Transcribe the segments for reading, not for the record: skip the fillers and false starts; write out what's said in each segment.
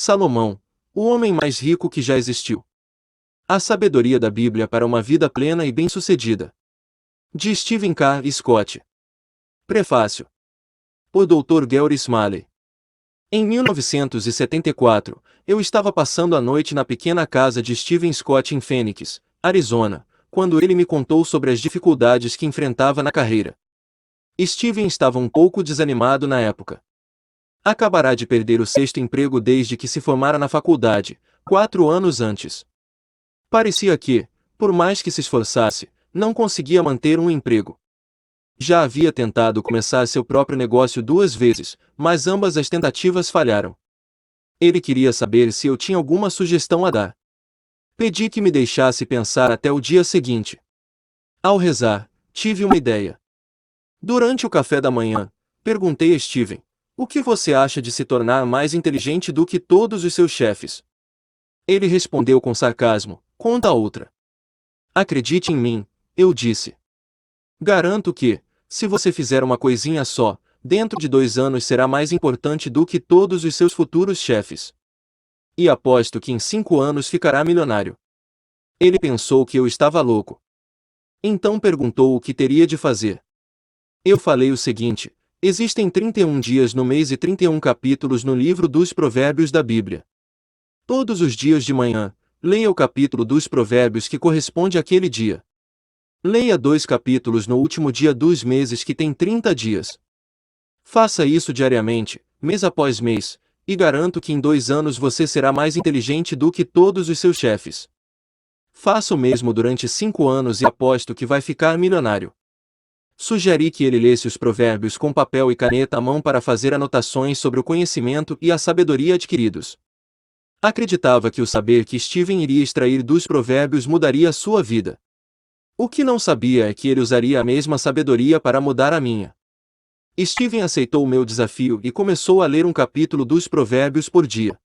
Salomão, o homem mais rico que já existiu. A sabedoria da Bíblia para uma vida plena e bem-sucedida. De Stephen K. Scott. Prefácio. Por Dr. Gary Smalley. Em 1974, eu estava passando a noite na pequena casa de Stephen Scott em Phoenix, Arizona, quando ele me contou sobre as dificuldades que enfrentava na carreira. Stephen estava um pouco desanimado na época. Acabará de perder o sexto emprego desde que se formara na faculdade, 4 anos antes. Parecia que, por mais que se esforçasse, não conseguia manter um emprego. Já havia tentado começar seu próprio negócio 2 vezes, mas ambas as tentativas falharam. Ele queria saber se eu tinha alguma sugestão a dar. Pedi que me deixasse pensar até o dia seguinte. Ao rezar, tive uma ideia. Durante o café da manhã, perguntei a Stephen: o que você acha de se tornar mais inteligente do que todos os seus chefes? Ele respondeu com sarcasmo: conta outra. Acredite em mim, eu disse. Garanto que, se você fizer uma coisinha só, dentro de 2 anos será mais importante do que todos os seus futuros chefes. E aposto que em 5 anos ficará milionário. Ele pensou que eu estava louco. Então perguntou o que teria de fazer. Eu falei o seguinte: existem 31 dias no mês e 31 capítulos no livro dos Provérbios da Bíblia. Todos os dias de manhã, leia o capítulo dos Provérbios que corresponde àquele dia. Leia 2 capítulos no último dia dos meses que tem 30 dias. Faça isso diariamente, mês após mês, e garanto que em 2 anos você será mais inteligente do que todos os seus chefes. Faça o mesmo durante 5 anos e aposto que vai ficar milionário. Sugeri que ele lesse os provérbios com papel e caneta à mão para fazer anotações sobre o conhecimento e a sabedoria adquiridos. Acreditava que o saber que Stephen iria extrair dos provérbios mudaria a sua vida. O que não sabia é que ele usaria a mesma sabedoria para mudar a minha. Stephen aceitou o meu desafio e começou a ler um capítulo dos provérbios por dia.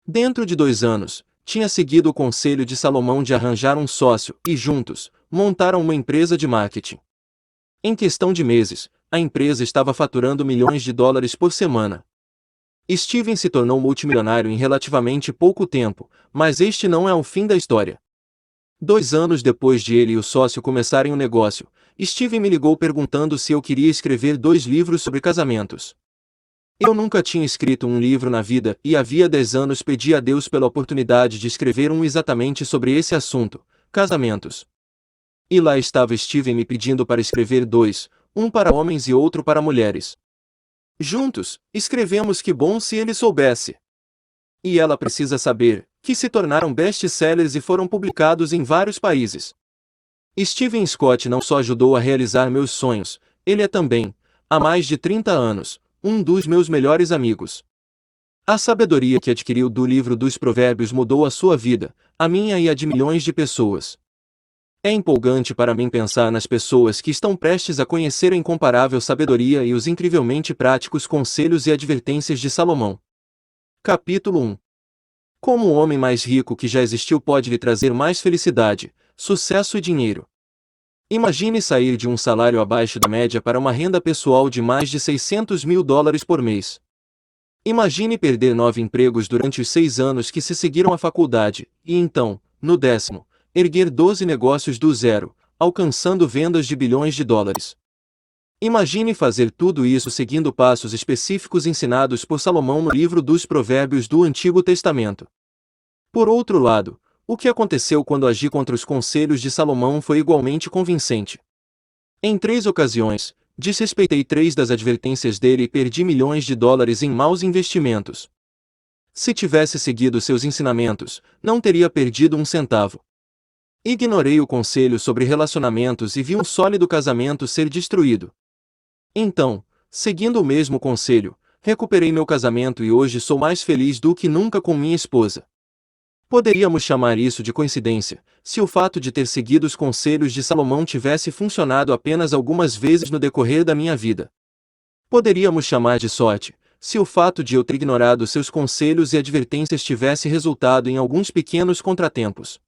Dentro de 2 anos, tinha seguido o conselho de Salomão de arranjar um sócio e, juntos, montaram uma empresa de marketing. Em questão de meses, a empresa estava faturando milhões de dólares por semana. Stephen se tornou multimilionário em relativamente pouco tempo, mas este não é o fim da história. 2 anos depois de ele e o sócio começarem o negócio, Stephen me ligou perguntando se eu queria escrever 2 livros sobre casamentos. Eu nunca tinha escrito um livro na vida e havia 10 anos pedi a Deus pela oportunidade de escrever um exatamente sobre esse assunto, casamentos. E lá estava Stephen me pedindo para escrever 2, um para homens e outro para mulheres. Juntos, escrevemos Que Bom Se Ele Soubesse. E Ela Precisa Saber, que se tornaram best-sellers e foram publicados em vários países. Stephen Scott não só ajudou a realizar meus sonhos, ele é também, há mais de 30 anos, um dos meus melhores amigos. A sabedoria que adquiriu do livro dos Provérbios mudou a sua vida, a minha e a de milhões de pessoas. É empolgante para mim pensar nas pessoas que estão prestes a conhecer a incomparável sabedoria e os incrivelmente práticos conselhos e advertências de Salomão. Capítulo 1. Como o homem mais rico que já existiu pode lhe trazer mais felicidade, sucesso e dinheiro. Imagine sair de um salário abaixo da média para uma renda pessoal de mais de $600.000 por mês. Imagine perder 9 empregos durante os 6 anos que se seguiram à faculdade, e então, no 10º, erguer 12 negócios do zero, alcançando vendas de bilhões de dólares. Imagine fazer tudo isso seguindo passos específicos ensinados por Salomão no livro dos Provérbios do Antigo Testamento. Por outro lado, o que aconteceu quando agi contra os conselhos de Salomão foi igualmente convincente. Em 3 ocasiões, desrespeitei 3 das advertências dele e perdi milhões de dólares em maus investimentos. Se tivesse seguido seus ensinamentos, não teria perdido um centavo. Ignorei o conselho sobre relacionamentos e vi um sólido casamento ser destruído. Então, seguindo o mesmo conselho, recuperei meu casamento e hoje sou mais feliz do que nunca com minha esposa. Poderíamos chamar isso de coincidência, se o fato de ter seguido os conselhos de Salomão tivesse funcionado apenas algumas vezes no decorrer da minha vida. Poderíamos chamar de sorte, se o fato de eu ter ignorado seus conselhos e advertências tivesse resultado em alguns pequenos contratempos.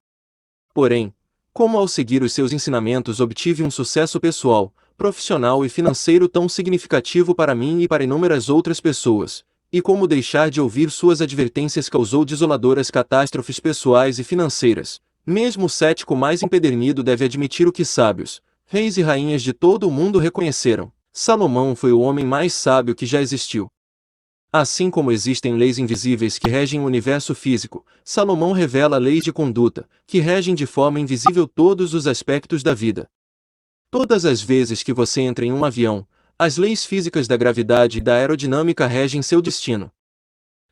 Porém, como ao seguir os seus ensinamentos obtive um sucesso pessoal, profissional e financeiro tão significativo para mim e para inúmeras outras pessoas, e como deixar de ouvir suas advertências causou desoladoras catástrofes pessoais e financeiras. Mesmo o cético mais empedernido deve admitir o que sábios, reis e rainhas de todo o mundo reconheceram: Salomão foi o homem mais sábio que já existiu. Assim como existem leis invisíveis que regem o universo físico, Salomão revela leis de conduta, que regem de forma invisível todos os aspectos da vida. Todas as vezes que você entra em um avião, as leis físicas da gravidade e da aerodinâmica regem seu destino.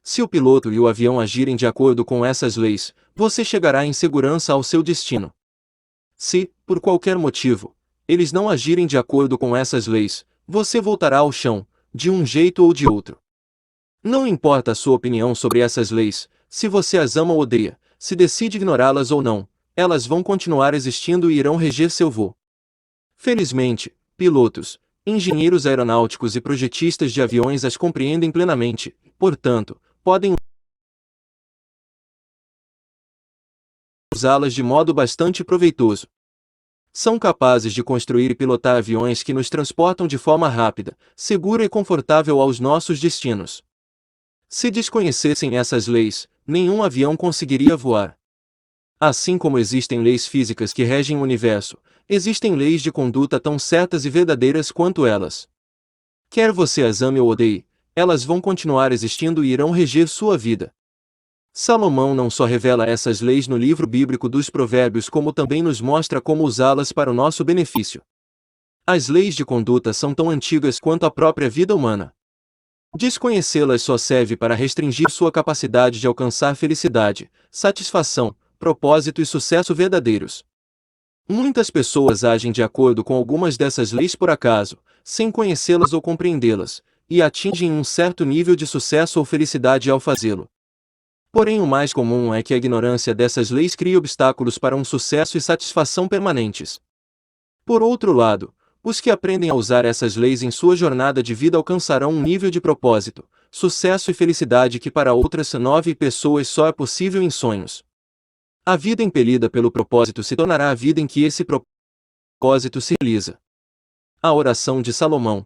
Se o piloto e o avião agirem de acordo com essas leis, você chegará em segurança ao seu destino. Se, por qualquer motivo, eles não agirem de acordo com essas leis, você voltará ao chão, de um jeito ou de outro. Não importa a sua opinião sobre essas leis, se você as ama ou odeia, se decide ignorá-las ou não, elas vão continuar existindo e irão reger seu voo. Felizmente, pilotos, engenheiros aeronáuticos e projetistas de aviões as compreendem plenamente, portanto, podem usá-las de modo bastante proveitoso. São capazes de construir e pilotar aviões que nos transportam de forma rápida, segura e confortável aos nossos destinos. Se desconhecessem essas leis, nenhum avião conseguiria voar. Assim como existem leis físicas que regem o universo, existem leis de conduta tão certas e verdadeiras quanto elas. Quer você as ame ou odeie, elas vão continuar existindo e irão reger sua vida. Salomão não só revela essas leis no livro bíblico dos Provérbios, como também nos mostra como usá-las para o nosso benefício. As leis de conduta são tão antigas quanto a própria vida humana. Desconhecê-las só serve para restringir sua capacidade de alcançar felicidade, satisfação, propósito e sucesso verdadeiros. Muitas pessoas agem de acordo com algumas dessas leis por acaso, sem conhecê-las ou compreendê-las, e atingem um certo nível de sucesso ou felicidade ao fazê-lo. Porém, o mais comum é que a ignorância dessas leis crie obstáculos para um sucesso e satisfação permanentes. Por outro lado, os que aprendem a usar essas leis em sua jornada de vida alcançarão um nível de propósito, sucesso e felicidade que para outras 9 pessoas só é possível em sonhos. A vida impelida pelo propósito se tornará a vida em que esse propósito se realiza. A oração de Salomão.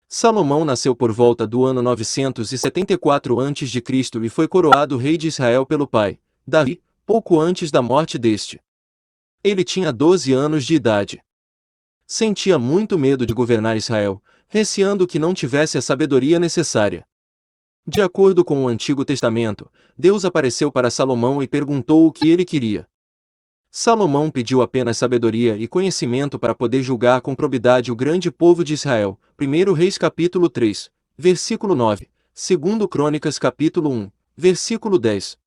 Salomão nasceu por volta do ano 974 a.C. e foi coroado rei de Israel pelo pai, Davi, pouco antes da morte deste. Ele tinha 12 anos de idade. Sentia muito medo de governar Israel, receando que não tivesse a sabedoria necessária. De acordo com o Antigo Testamento, Deus apareceu para Salomão e perguntou o que ele queria. Salomão pediu apenas sabedoria e conhecimento para poder julgar com probidade o grande povo de Israel. 1 Reis capítulo 3, versículo 9, 2 Crônicas capítulo 1, versículo 10.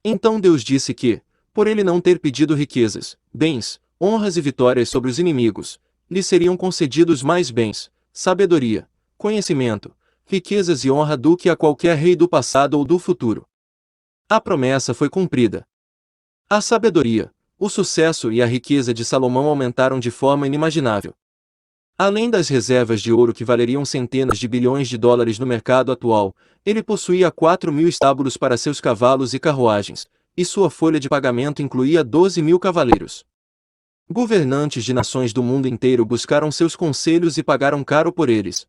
Então Deus disse que, por ele não ter pedido riquezas, bens, honras e vitórias sobre os inimigos, lhe seriam concedidos mais bens, sabedoria, conhecimento, riquezas e honra do que a qualquer rei do passado ou do futuro. A promessa foi cumprida. A sabedoria, o sucesso e a riqueza de Salomão aumentaram de forma inimaginável. Além das reservas de ouro que valeriam centenas de bilhões de dólares no mercado atual, ele possuía 4.000 estábulos para seus cavalos e carruagens, e sua folha de pagamento incluía 12.000 cavaleiros. Governantes de nações do mundo inteiro buscaram seus conselhos e pagaram caro por eles.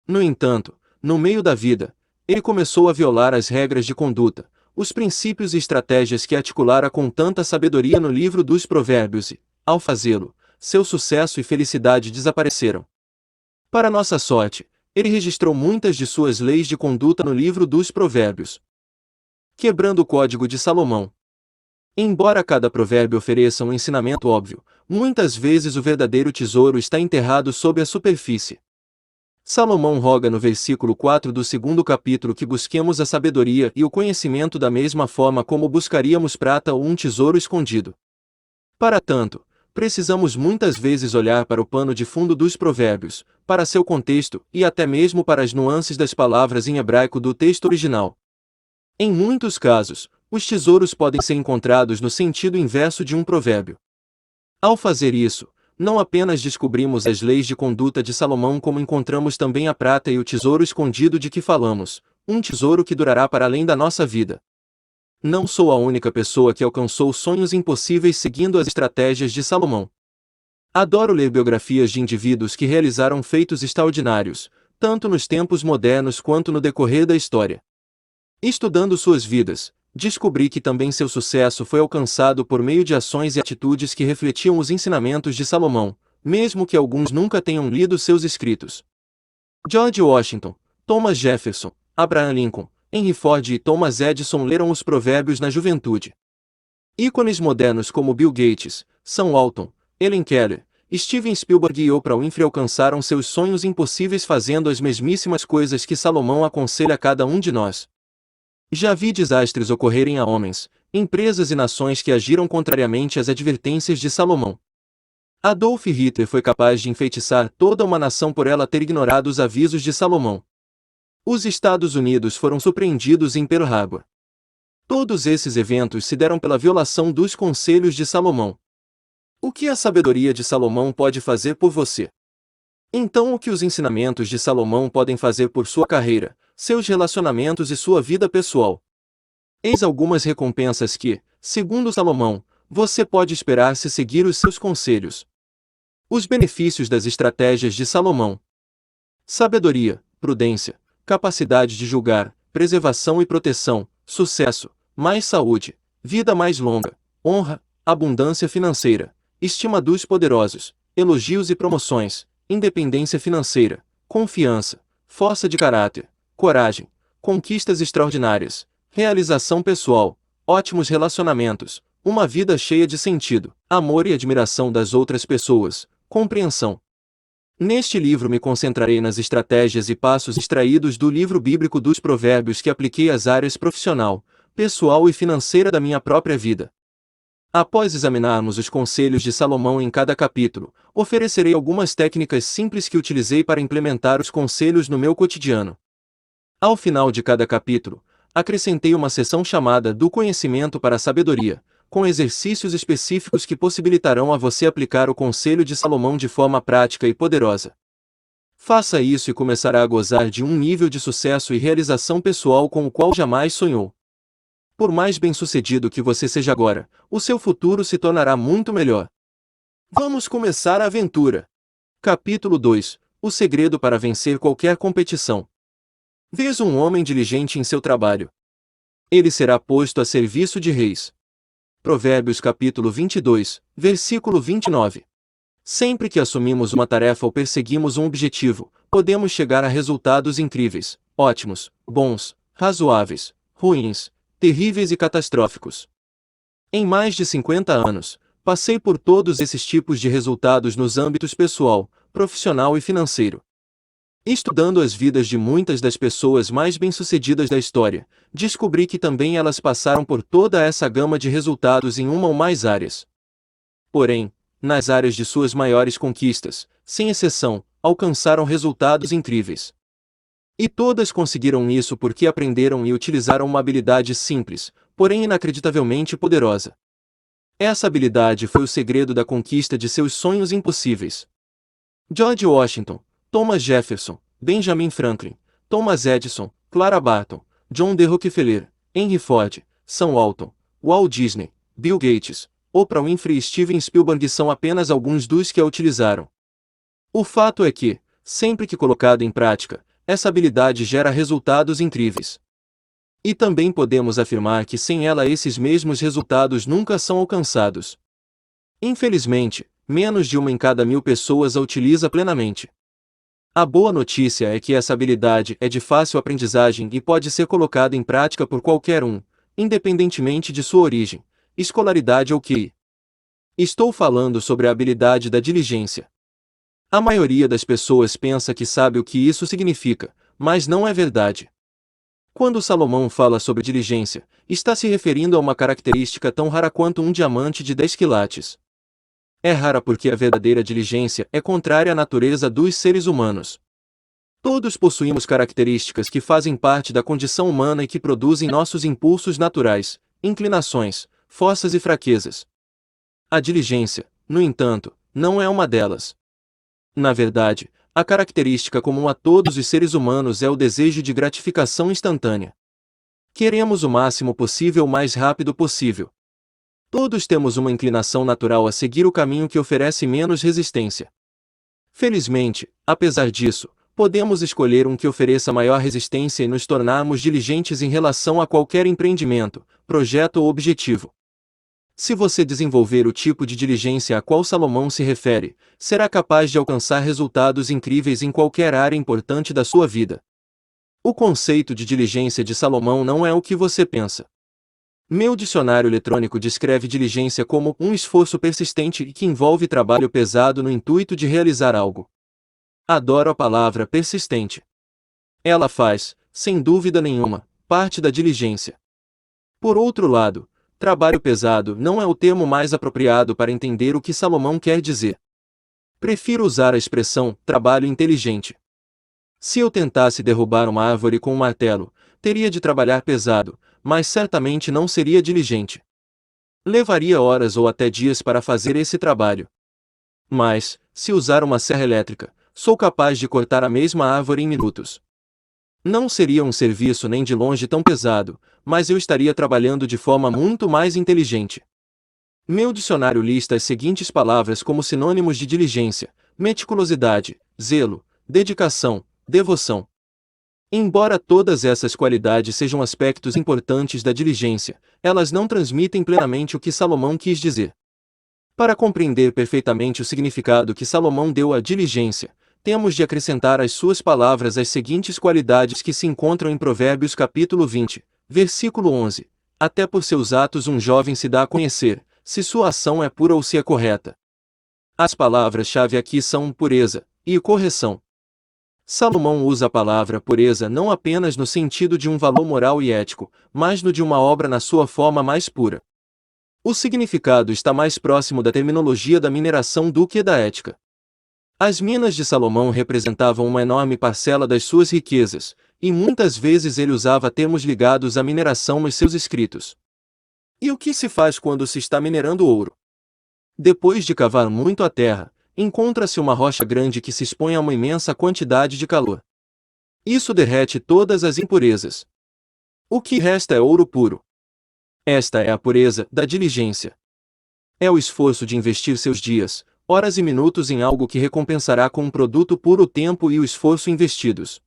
No entanto, no meio da vida, ele começou a violar as regras de conduta, os princípios e estratégias que articulara com tanta sabedoria no livro dos Provérbios e, ao fazê-lo, seu sucesso e felicidade desapareceram. Para nossa sorte, ele registrou muitas de suas leis de conduta no livro dos Provérbios. Quebrando o Código de Salomão. Embora cada provérbio ofereça um ensinamento óbvio, muitas vezes o verdadeiro tesouro está enterrado sob a superfície. Salomão roga no versículo 4 do 2º capítulo que busquemos a sabedoria e o conhecimento da mesma forma como buscaríamos prata ou um tesouro escondido. Para tanto, precisamos muitas vezes olhar para o pano de fundo dos provérbios, para seu contexto e até mesmo para as nuances das palavras em hebraico do texto original. Em muitos casos, os tesouros podem ser encontrados no sentido inverso de um provérbio. Ao fazer isso, não apenas descobrimos as leis de conduta de Salomão, como encontramos também a prata e o tesouro escondido de que falamos, um tesouro que durará para além da nossa vida. Não sou a única pessoa que alcançou sonhos impossíveis seguindo as estratégias de Salomão. Adoro ler biografias de indivíduos que realizaram feitos extraordinários, tanto nos tempos modernos quanto no decorrer da história. Estudando suas vidas, descobri que também seu sucesso foi alcançado por meio de ações e atitudes que refletiam os ensinamentos de Salomão, mesmo que alguns nunca tenham lido seus escritos. George Washington, Thomas Jefferson, Abraham Lincoln, Henry Ford e Thomas Edison leram os provérbios na juventude. Ícones modernos como Bill Gates, Sam Walton, Helen Keller, Steven Spielberg e Oprah Winfrey alcançaram seus sonhos impossíveis fazendo as mesmíssimas coisas que Salomão aconselha a cada um de nós. Já vi desastres ocorrerem a homens, empresas e nações que agiram contrariamente às advertências de Salomão. Adolf Hitler foi capaz de enfeitiçar toda uma nação por ela ter ignorado os avisos de Salomão. Os Estados Unidos foram surpreendidos em Pearl Harbor. Todos esses eventos se deram pela violação dos conselhos de Salomão. O que a sabedoria de Salomão pode fazer por você? Então, o que os ensinamentos de Salomão podem fazer por sua carreira, seus relacionamentos e sua vida pessoal? Eis algumas recompensas que, segundo Salomão, você pode esperar se seguir os seus conselhos. Os benefícios das estratégias de Salomão: sabedoria, prudência, capacidade de julgar, preservação e proteção, sucesso, mais saúde, vida mais longa, honra, abundância financeira, estima dos poderosos, elogios e promoções, independência financeira, confiança, força de caráter, coragem, conquistas extraordinárias, realização pessoal, ótimos relacionamentos, uma vida cheia de sentido, amor e admiração das outras pessoas, compreensão. Neste livro me concentrarei nas estratégias e passos extraídos do livro bíblico dos Provérbios que apliquei às áreas profissional, pessoal e financeira da minha própria vida. Após examinarmos os conselhos de Salomão em cada capítulo, oferecerei algumas técnicas simples que utilizei para implementar os conselhos no meu cotidiano. Ao final de cada capítulo, acrescentei uma seção chamada do conhecimento para a sabedoria, com exercícios específicos que possibilitarão a você aplicar o conselho de Salomão de forma prática e poderosa. Faça isso e começará a gozar de um nível de sucesso e realização pessoal com o qual jamais sonhou. Por mais bem-sucedido que você seja agora, o seu futuro se tornará muito melhor. Vamos começar a aventura. Capítulo 2. O segredo para vencer qualquer competição. Vês um homem diligente em seu trabalho. Ele será posto a serviço de reis. Provérbios capítulo 22, versículo 29. Sempre que assumimos uma tarefa ou perseguimos um objetivo, podemos chegar a resultados incríveis, ótimos, bons, razoáveis, ruins, terríveis e catastróficos. Em mais de 50 anos, passei por todos esses tipos de resultados nos âmbitos pessoal, profissional e financeiro. Estudando as vidas de muitas das pessoas mais bem-sucedidas da história, descobri que também elas passaram por toda essa gama de resultados em uma ou mais áreas. Porém, nas áreas de suas maiores conquistas, sem exceção, alcançaram resultados incríveis. E todas conseguiram isso porque aprenderam e utilizaram uma habilidade simples, porém inacreditavelmente poderosa. Essa habilidade foi o segredo da conquista de seus sonhos impossíveis. George Washington, Thomas Jefferson, Benjamin Franklin, Thomas Edison, Clara Barton, John D. Rockefeller, Henry Ford, Sam Walton, Walt Disney, Bill Gates, Oprah Winfrey e Steven Spielberg são apenas alguns dos que a utilizaram. O fato é que, sempre que colocada em prática, essa habilidade gera resultados incríveis. E também podemos afirmar que sem ela esses mesmos resultados nunca são alcançados. Infelizmente, menos de 1 em cada 1000 pessoas a utiliza plenamente. A boa notícia é que essa habilidade é de fácil aprendizagem e pode ser colocada em prática por qualquer um, independentemente de sua origem, escolaridade ou QI. Estou falando sobre a habilidade da diligência. A maioria das pessoas pensa que sabe o que isso significa, mas não é verdade. Quando Salomão fala sobre diligência, está se referindo a uma característica tão rara quanto um diamante de 10 quilates. É rara porque a verdadeira diligência é contrária à natureza dos seres humanos. Todos possuímos características que fazem parte da condição humana e que produzem nossos impulsos naturais, inclinações, forças e fraquezas. A diligência, no entanto, não é uma delas. Na verdade, a característica comum a todos os seres humanos é o desejo de gratificação instantânea. Queremos o máximo possível o mais rápido possível. Todos temos uma inclinação natural a seguir o caminho que oferece menos resistência. Felizmente, apesar disso, podemos escolher um que ofereça maior resistência e nos tornarmos diligentes em relação a qualquer empreendimento, projeto ou objetivo. Se você desenvolver o tipo de diligência a qual Salomão se refere, será capaz de alcançar resultados incríveis em qualquer área importante da sua vida. O conceito de diligência de Salomão não é o que você pensa. Meu dicionário eletrônico descreve diligência como um esforço persistente e que envolve trabalho pesado no intuito de realizar algo. Adoro a palavra persistente. Ela faz, sem dúvida nenhuma, parte da diligência. Por outro lado, trabalho pesado não é o termo mais apropriado para entender o que Salomão quer dizer. Prefiro usar a expressão trabalho inteligente. Se eu tentasse derrubar uma árvore com um martelo, teria de trabalhar pesado, mas certamente não seria diligente. Levaria horas ou até dias para fazer esse trabalho. Mas, se usar uma serra elétrica, sou capaz de cortar a mesma árvore em minutos. Não seria um serviço nem de longe tão pesado, mas eu estaria trabalhando de forma muito mais inteligente. Meu dicionário lista as seguintes palavras como sinônimos de diligência: meticulosidade, zelo, dedicação, devoção. Embora todas essas qualidades sejam aspectos importantes da diligência, elas não transmitem plenamente o que Salomão quis dizer. Para compreender perfeitamente o significado que Salomão deu à diligência, temos de acrescentar às suas palavras as seguintes qualidades que se encontram em Provérbios capítulo 20, versículo 11. Até por seus atos um jovem se dá a conhecer, se sua ação é pura ou se é correta. As palavras-chave aqui são pureza e correção. Salomão usa a palavra pureza não apenas no sentido de um valor moral e ético, mas no de uma obra na sua forma mais pura. O significado está mais próximo da terminologia da mineração do que da ética. As minas de Salomão representavam uma enorme parcela das suas riquezas, e muitas vezes ele usava termos ligados à mineração nos seus escritos. E o que se faz quando se está minerando ouro? Depois de cavar muito a terra, encontra-se uma rocha grande que se expõe a uma imensa quantidade de calor. Isso derrete todas as impurezas. O que resta é ouro puro. Esta é a pureza da diligência. É o esforço de investir seus dias, horas e minutos em algo que recompensará com um produto puro o tempo e o esforço investidos.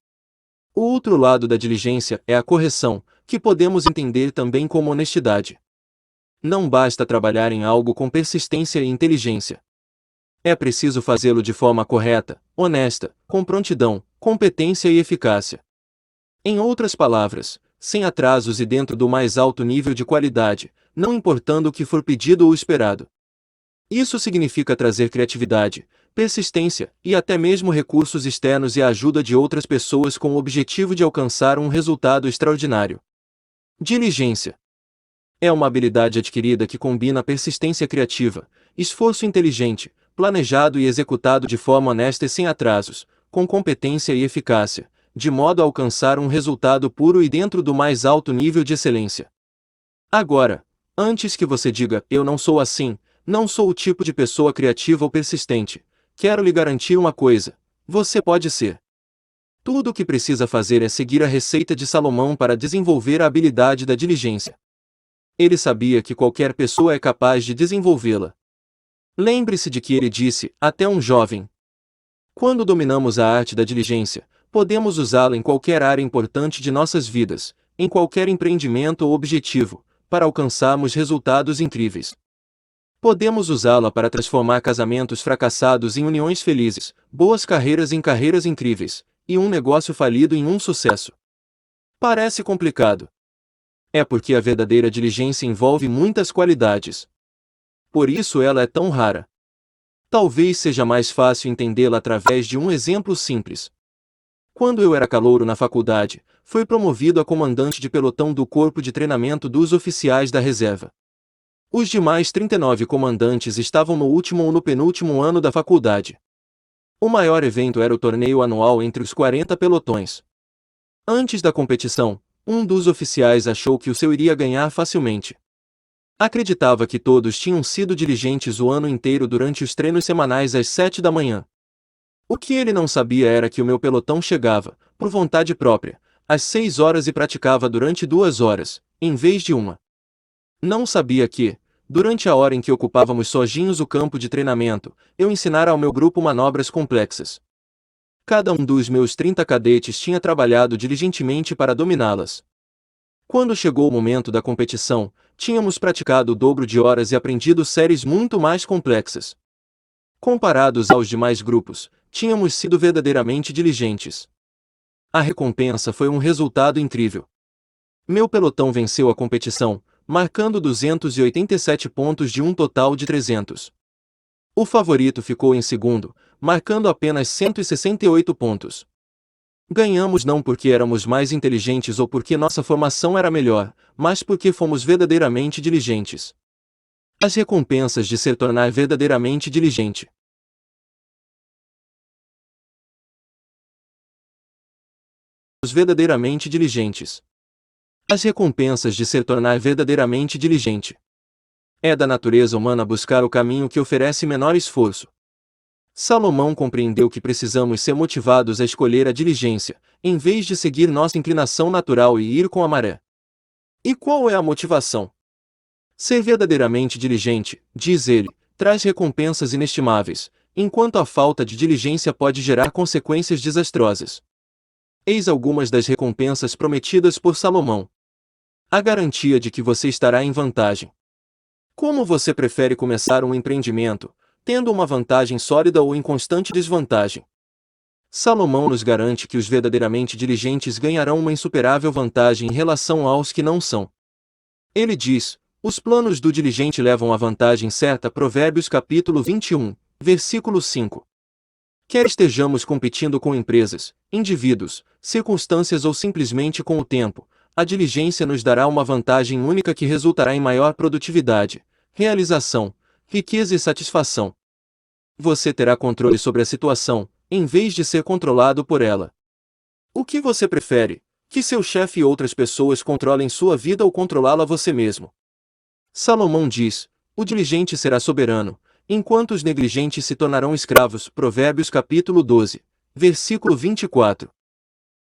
O outro lado da diligência é a correção, que podemos entender também como honestidade. Não basta trabalhar em algo com persistência e inteligência. É preciso fazê-lo de forma correta, honesta, com prontidão, competência e eficácia. Em outras palavras, sem atrasos e dentro do mais alto nível de qualidade, não importando o que for pedido ou esperado. Isso significa trazer criatividade, persistência e até mesmo recursos externos e a ajuda de outras pessoas com o objetivo de alcançar um resultado extraordinário. Diligência é uma habilidade adquirida que combina persistência criativa, esforço inteligente, planejado e executado de forma honesta e sem atrasos, com competência e eficácia, de modo a alcançar um resultado puro e dentro do mais alto nível de excelência. Agora, antes que você diga, eu não sou assim, não sou o tipo de pessoa criativa ou persistente, quero lhe garantir uma coisa: você pode ser. Tudo o que precisa fazer é seguir a receita de Salomão para desenvolver a habilidade da diligência. Ele sabia que qualquer pessoa é capaz de desenvolvê-la. Lembre-se de que ele disse, até um jovem. Quando dominamos a arte da diligência, podemos usá-la em qualquer área importante de nossas vidas, em qualquer empreendimento ou objetivo, para alcançarmos resultados incríveis. Podemos usá-la para transformar casamentos fracassados em uniões felizes, boas carreiras em carreiras incríveis, e um negócio falido em um sucesso. Parece complicado. É porque a verdadeira diligência envolve muitas qualidades. Por isso ela é tão rara. Talvez seja mais fácil entendê-la através de um exemplo simples. Quando eu era calouro na faculdade, fui promovido a comandante de pelotão do corpo de treinamento dos oficiais da reserva. Os demais 39 comandantes estavam no último ou no penúltimo ano da faculdade. O maior evento era o torneio anual entre os 40 pelotões. Antes da competição, um dos oficiais achou que o seu iria ganhar facilmente. Acreditava que todos tinham sido diligentes o ano inteiro durante os treinos semanais às 7 da manhã. O que ele não sabia era que o meu pelotão chegava, por vontade própria, às 6 horas e praticava durante 2 horas, em vez de uma. Não sabia que, durante a hora em que ocupávamos sozinhos o campo de treinamento, eu ensinara ao meu grupo manobras complexas. Cada um dos meus 30 cadetes tinha trabalhado diligentemente para dominá-las. Quando chegou o momento da competição, tínhamos praticado o dobro de horas e aprendido séries muito mais complexas. Comparados aos demais grupos, tínhamos sido verdadeiramente diligentes. A recompensa foi um resultado incrível. Meu pelotão venceu a competição, marcando 287 pontos de um total de 300. O favorito ficou em segundo, marcando apenas 168 pontos. Ganhamos não porque éramos mais inteligentes ou porque nossa formação era melhor, mas porque fomos verdadeiramente diligentes. As recompensas de se tornar verdadeiramente diligente. Os verdadeiramente diligentes. As recompensas de se tornar verdadeiramente diligente. É da natureza humana buscar o caminho que oferece menor esforço. Salomão compreendeu que precisamos ser motivados a escolher a diligência, em vez de seguir nossa inclinação natural e ir com a maré. E qual é a motivação? Ser verdadeiramente diligente, diz ele, traz recompensas inestimáveis, enquanto a falta de diligência pode gerar consequências desastrosas. Eis algumas das recompensas prometidas por Salomão. A garantia de que você estará em vantagem. Como você prefere começar um empreendimento, tendo uma vantagem sólida ou em constante desvantagem? Salomão nos garante que os verdadeiramente diligentes ganharão uma insuperável vantagem em relação aos que não são. Ele diz: os planos do diligente levam à vantagem certa. Provérbios capítulo 21, versículo 5. Quer estejamos competindo com empresas, indivíduos, circunstâncias ou simplesmente com o tempo, a diligência nos dará uma vantagem única que resultará em maior produtividade, realização, riqueza e satisfação. Você terá controle sobre a situação, em vez de ser controlado por ela. O que você prefere? Que seu chefe e outras pessoas controlem sua vida ou controlá-la você mesmo? Salomão diz: o diligente será soberano, enquanto os negligentes se tornarão escravos. Provérbios capítulo 12, versículo 24.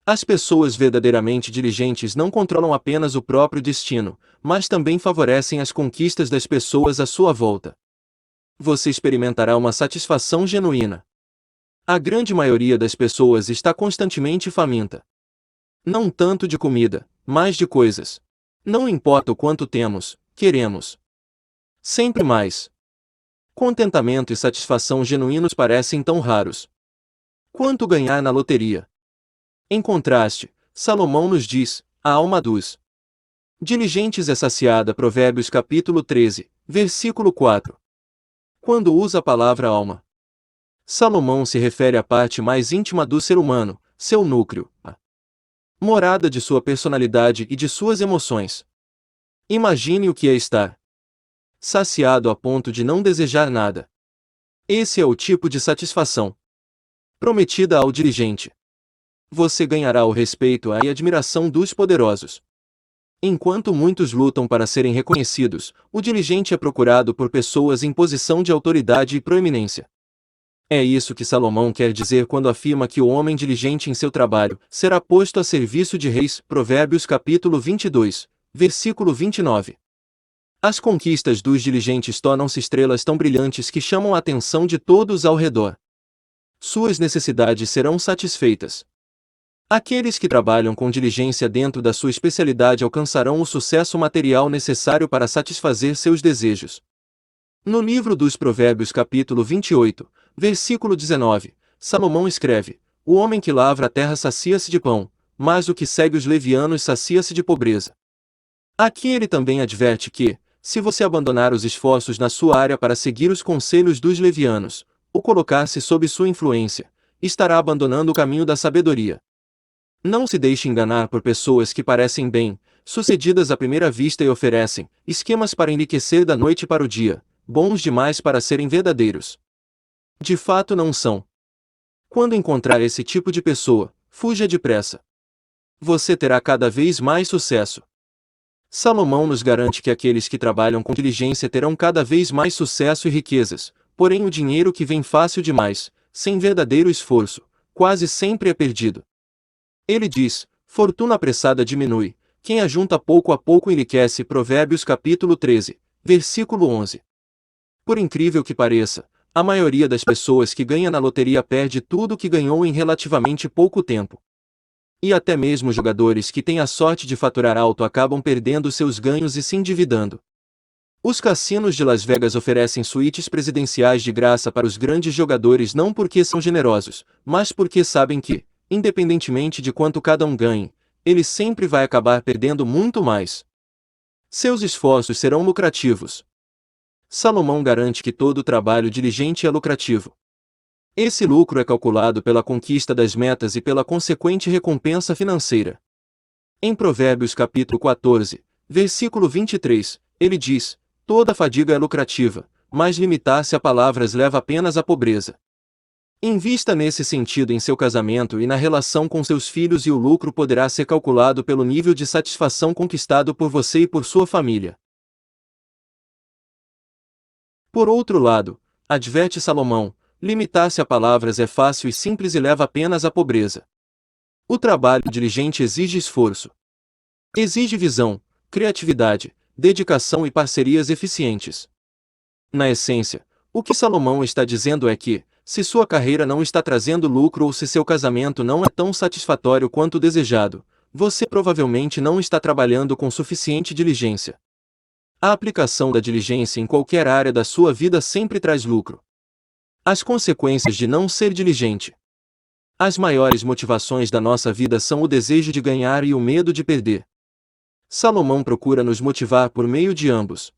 As pessoas verdadeiramente diligentes não controlam apenas o próprio destino, mas também favorecem as conquistas das pessoas à sua volta. Você experimentará uma satisfação genuína. A grande maioria das pessoas está constantemente faminta. Não tanto de comida, mas de coisas. Não importa o quanto temos, queremos sempre mais. Contentamento e satisfação genuínos parecem tão raros quanto ganhar na loteria. Em contraste, Salomão nos diz: a alma dos diligentes é saciada. Provérbios capítulo 13, versículo 4. Quando usa a palavra alma, Salomão se refere à parte mais íntima do ser humano, seu núcleo, a morada de sua personalidade e de suas emoções. Imagine o que é estar saciado a ponto de não desejar nada. Esse é o tipo de satisfação prometida ao diligente. Você ganhará o respeito e a admiração dos poderosos. Enquanto muitos lutam para serem reconhecidos, o diligente é procurado por pessoas em posição de autoridade e proeminência. É isso que Salomão quer dizer quando afirma que o homem diligente em seu trabalho será posto a serviço de reis. Provérbios capítulo 22, versículo 29. As conquistas dos diligentes tornam-se estrelas tão brilhantes que chamam a atenção de todos ao redor. Suas necessidades serão satisfeitas. Aqueles que trabalham com diligência dentro da sua especialidade alcançarão o sucesso material necessário para satisfazer seus desejos. No livro dos Provérbios capítulo 28, versículo 19, Salomão escreve: o homem que lavra a terra sacia-se de pão, mas o que segue os levianos sacia-se de pobreza. Aqui ele também adverte que, se você abandonar os esforços na sua área para seguir os conselhos dos levianos, ou colocar-se sob sua influência, estará abandonando o caminho da sabedoria. Não se deixe enganar por pessoas que parecem bem-sucedidas à primeira vista e oferecem esquemas para enriquecer da noite para o dia, bons demais para serem verdadeiros. De fato não são. Quando encontrar esse tipo de pessoa, fuja depressa. Você terá cada vez mais sucesso. Salomão nos garante que aqueles que trabalham com diligência terão cada vez mais sucesso e riquezas, porém o dinheiro que vem fácil demais, sem verdadeiro esforço, quase sempre é perdido. Ele diz: fortuna apressada diminui, quem ajunta pouco a pouco enriquece. Provérbios capítulo 13, versículo 11. Por incrível que pareça, A maioria das pessoas que ganha na loteria perde tudo o que ganhou em relativamente pouco tempo. E até mesmo jogadores que têm a sorte de faturar alto acabam perdendo seus ganhos e se endividando. Os cassinos de Las Vegas oferecem suítes presidenciais de graça para os grandes jogadores não porque são generosos, mas porque sabem que, independentemente de quanto cada um ganhe, ele sempre vai acabar perdendo muito mais. Seus esforços serão lucrativos. Salomão garante que todo trabalho diligente é lucrativo. Esse lucro é calculado pela conquista das metas e pela consequente recompensa financeira. Em Provérbios capítulo 14, versículo 23, ele diz: toda fadiga é lucrativa, mas limitar-se a palavras leva apenas à pobreza. Invista nesse sentido em seu casamento e na relação com seus filhos e o lucro poderá ser calculado pelo nível de satisfação conquistado por você e por sua família. Por outro lado, adverte Salomão, limitar-se a palavras é fácil e simples e leva apenas à pobreza. O trabalho diligente exige esforço. Exige visão, criatividade, dedicação e parcerias eficientes. Na essência, o que Salomão está dizendo é que, se sua carreira não está trazendo lucro ou se seu casamento não é tão satisfatório quanto desejado, você provavelmente não está trabalhando com suficiente diligência. A aplicação da diligência em qualquer área da sua vida sempre traz lucro. As consequências de não ser diligente. As maiores motivações da nossa vida são o desejo de ganhar e o medo de perder. Salomão procura nos motivar por meio de ambos.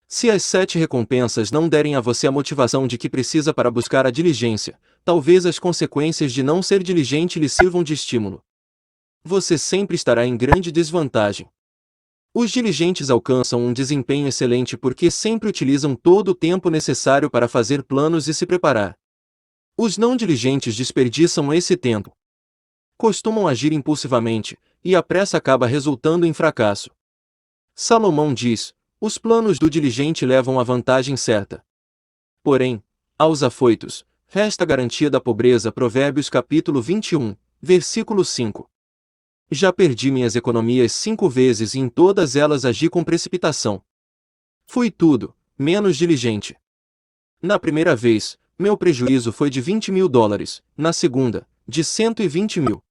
Se as 7 recompensas não derem a você a motivação de que precisa para buscar a diligência, talvez as consequências de não ser diligente lhe sirvam de estímulo. Você sempre estará em grande desvantagem. Os diligentes alcançam um desempenho excelente porque sempre utilizam todo o tempo necessário para fazer planos e se preparar. Os não diligentes desperdiçam esse tempo. Costumam agir impulsivamente, e a pressa acaba resultando em fracasso. Salomão diz: os planos do diligente levam à vantagem certa. Porém, aos afoitos, resta a garantia da pobreza. Provérbios capítulo 21, versículo 5. Já perdi minhas economias 5 vezes e em todas elas agi com precipitação. Fui tudo, menos diligente. Na primeira vez, meu prejuízo foi de $20.000, na segunda, de 120 mil.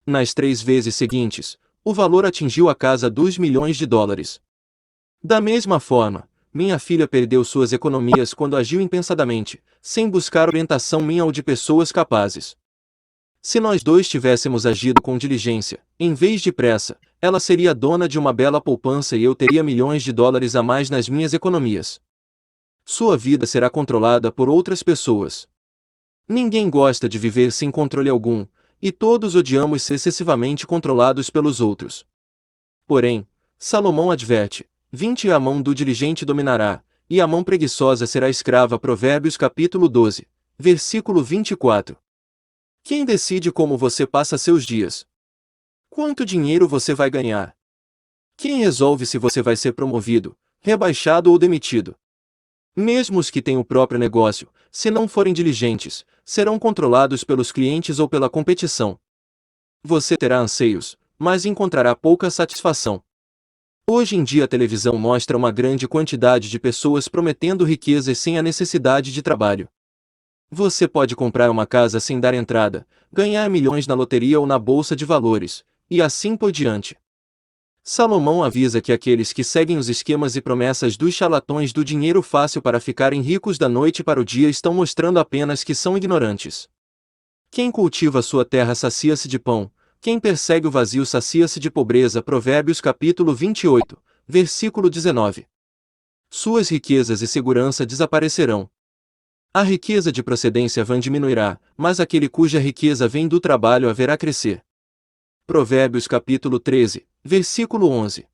Nas 3 vezes seguintes, o valor atingiu a casa dos milhões de dólares. Da mesma forma, minha filha perdeu suas economias quando agiu impensadamente, sem buscar orientação minha ou de pessoas capazes. Se nós dois tivéssemos agido com diligência, em vez de pressa, ela seria dona de uma bela poupança e eu teria milhões de dólares a mais nas minhas economias. Sua vida será controlada por outras pessoas. Ninguém gosta de viver sem controle algum, e todos odiamos ser excessivamente controlados pelos outros. Porém, Salomão adverte: 20 a mão do diligente dominará, e a mão preguiçosa será escrava. Provérbios capítulo 12, versículo 24. Quem decide como você passa seus dias? Quanto dinheiro você vai ganhar? Quem resolve se você vai ser promovido, rebaixado ou demitido? Mesmo os que têm o próprio negócio, se não forem diligentes, serão controlados pelos clientes ou pela competição. Você terá anseios, mas encontrará pouca satisfação. Hoje em dia a televisão mostra uma grande quantidade de pessoas prometendo riquezas sem a necessidade de trabalho. Você pode comprar uma casa sem dar entrada, ganhar milhões na loteria ou na bolsa de valores, e assim por diante. Salomão avisa que aqueles que seguem os esquemas e promessas dos charlatões do dinheiro fácil para ficarem ricos da noite para o dia estão mostrando apenas que são ignorantes. Quem cultiva sua terra sacia-se de pão, quem persegue o vazio sacia-se de pobreza. Provérbios capítulo 28, versículo 19. Suas riquezas e segurança desaparecerão. A riqueza de procedência vã diminuirá, mas aquele cuja riqueza vem do trabalho haverá crescer. Provérbios capítulo 13, versículo 11.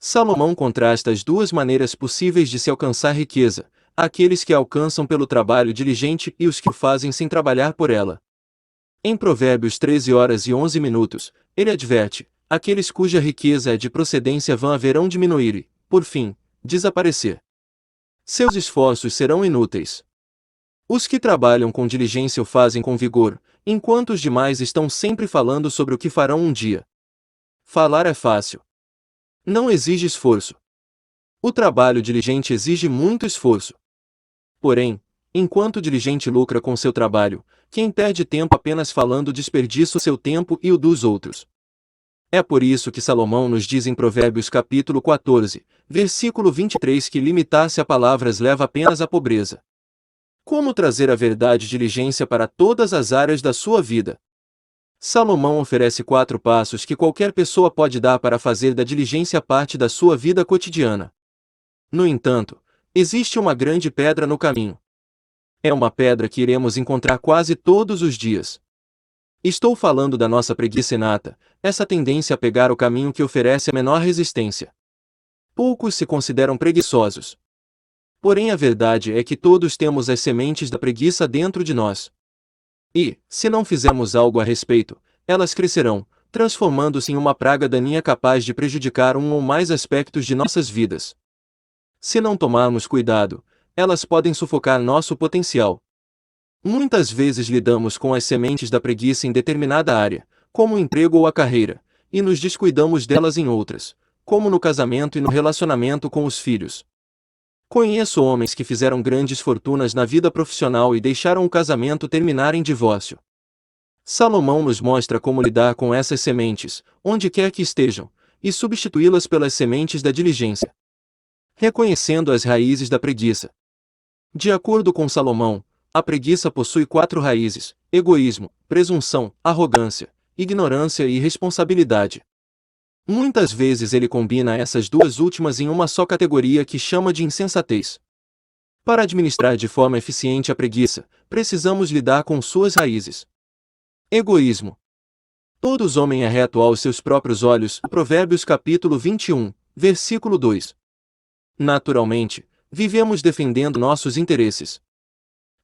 Salomão contrasta as duas maneiras possíveis de se alcançar riqueza, aqueles que a alcançam pelo trabalho diligente e os que o fazem sem trabalhar por ela. Em Provérbios 13 horas e 11 minutos, ele adverte: aqueles cuja riqueza é de procedência vã haverão diminuir e, por fim, desaparecer. Seus esforços serão inúteis. Os que trabalham com diligência o fazem com vigor, enquanto os demais estão sempre falando sobre o que farão um dia. Falar é fácil. Não exige esforço. O trabalho diligente exige muito esforço. Porém, Enquanto o diligente lucra com seu trabalho, quem perde tempo apenas falando desperdiça o seu tempo e o dos outros. É por isso que Salomão nos diz em Provérbios capítulo 14, versículo 23 que limitar-se a palavras leva apenas à pobreza. Como trazer a verdade e diligência para todas as áreas da sua vida? Salomão oferece 4 passos que qualquer pessoa pode dar para fazer da diligência parte da sua vida cotidiana. No entanto, existe uma grande pedra no caminho. É uma pedra que iremos encontrar quase todos os dias. Estou falando da nossa preguiça inata, essa tendência a pegar o caminho que oferece a menor resistência. Poucos se consideram preguiçosos. Porém a verdade é que todos temos as sementes da preguiça dentro de nós. E, se não fizermos algo a respeito, elas crescerão, transformando-se em uma praga daninha capaz de prejudicar um ou mais aspectos de nossas vidas. Se não tomarmos cuidado, elas podem sufocar nosso potencial. Muitas vezes lidamos com as sementes da preguiça em determinada área, como o emprego ou a carreira, e nos descuidamos delas em outras, como no casamento e no relacionamento com os filhos. Conheço homens que fizeram grandes fortunas na vida profissional e deixaram o casamento terminar em divórcio. Salomão nos mostra como lidar com essas sementes, onde quer que estejam, e substituí-las pelas sementes da diligência. Reconhecendo as raízes da preguiça. De acordo com Salomão, a preguiça possui 4 raízes: egoísmo, presunção, arrogância, ignorância e irresponsabilidade. Muitas vezes ele combina essas duas últimas em uma só categoria que chama de insensatez. Para administrar de forma eficiente a preguiça, precisamos lidar com suas raízes. Egoísmo. Todos homem é reto aos seus próprios olhos. Provérbios capítulo 21, versículo 2. Naturalmente, vivemos defendendo nossos interesses.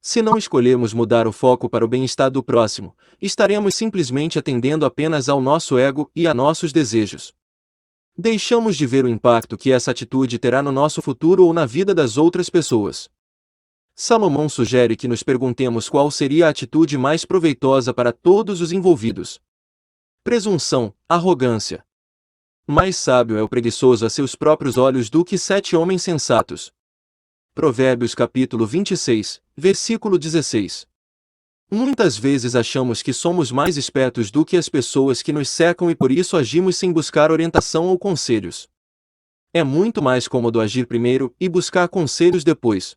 Se não escolhermos mudar o foco para o bem-estar do próximo, estaremos simplesmente atendendo apenas ao nosso ego e a nossos desejos. Deixamos de ver o impacto que essa atitude terá no nosso futuro ou na vida das outras pessoas. Salomão sugere que nos perguntemos qual seria a atitude mais proveitosa para todos os envolvidos. Presunção, arrogância. Mais sábio é o preguiçoso a seus próprios olhos do que 7 homens sensatos. Provérbios capítulo 26, versículo 16. Muitas vezes achamos que somos mais espertos do que as pessoas que nos cercam e por isso agimos sem buscar orientação ou conselhos. É muito mais cômodo agir primeiro e buscar conselhos depois.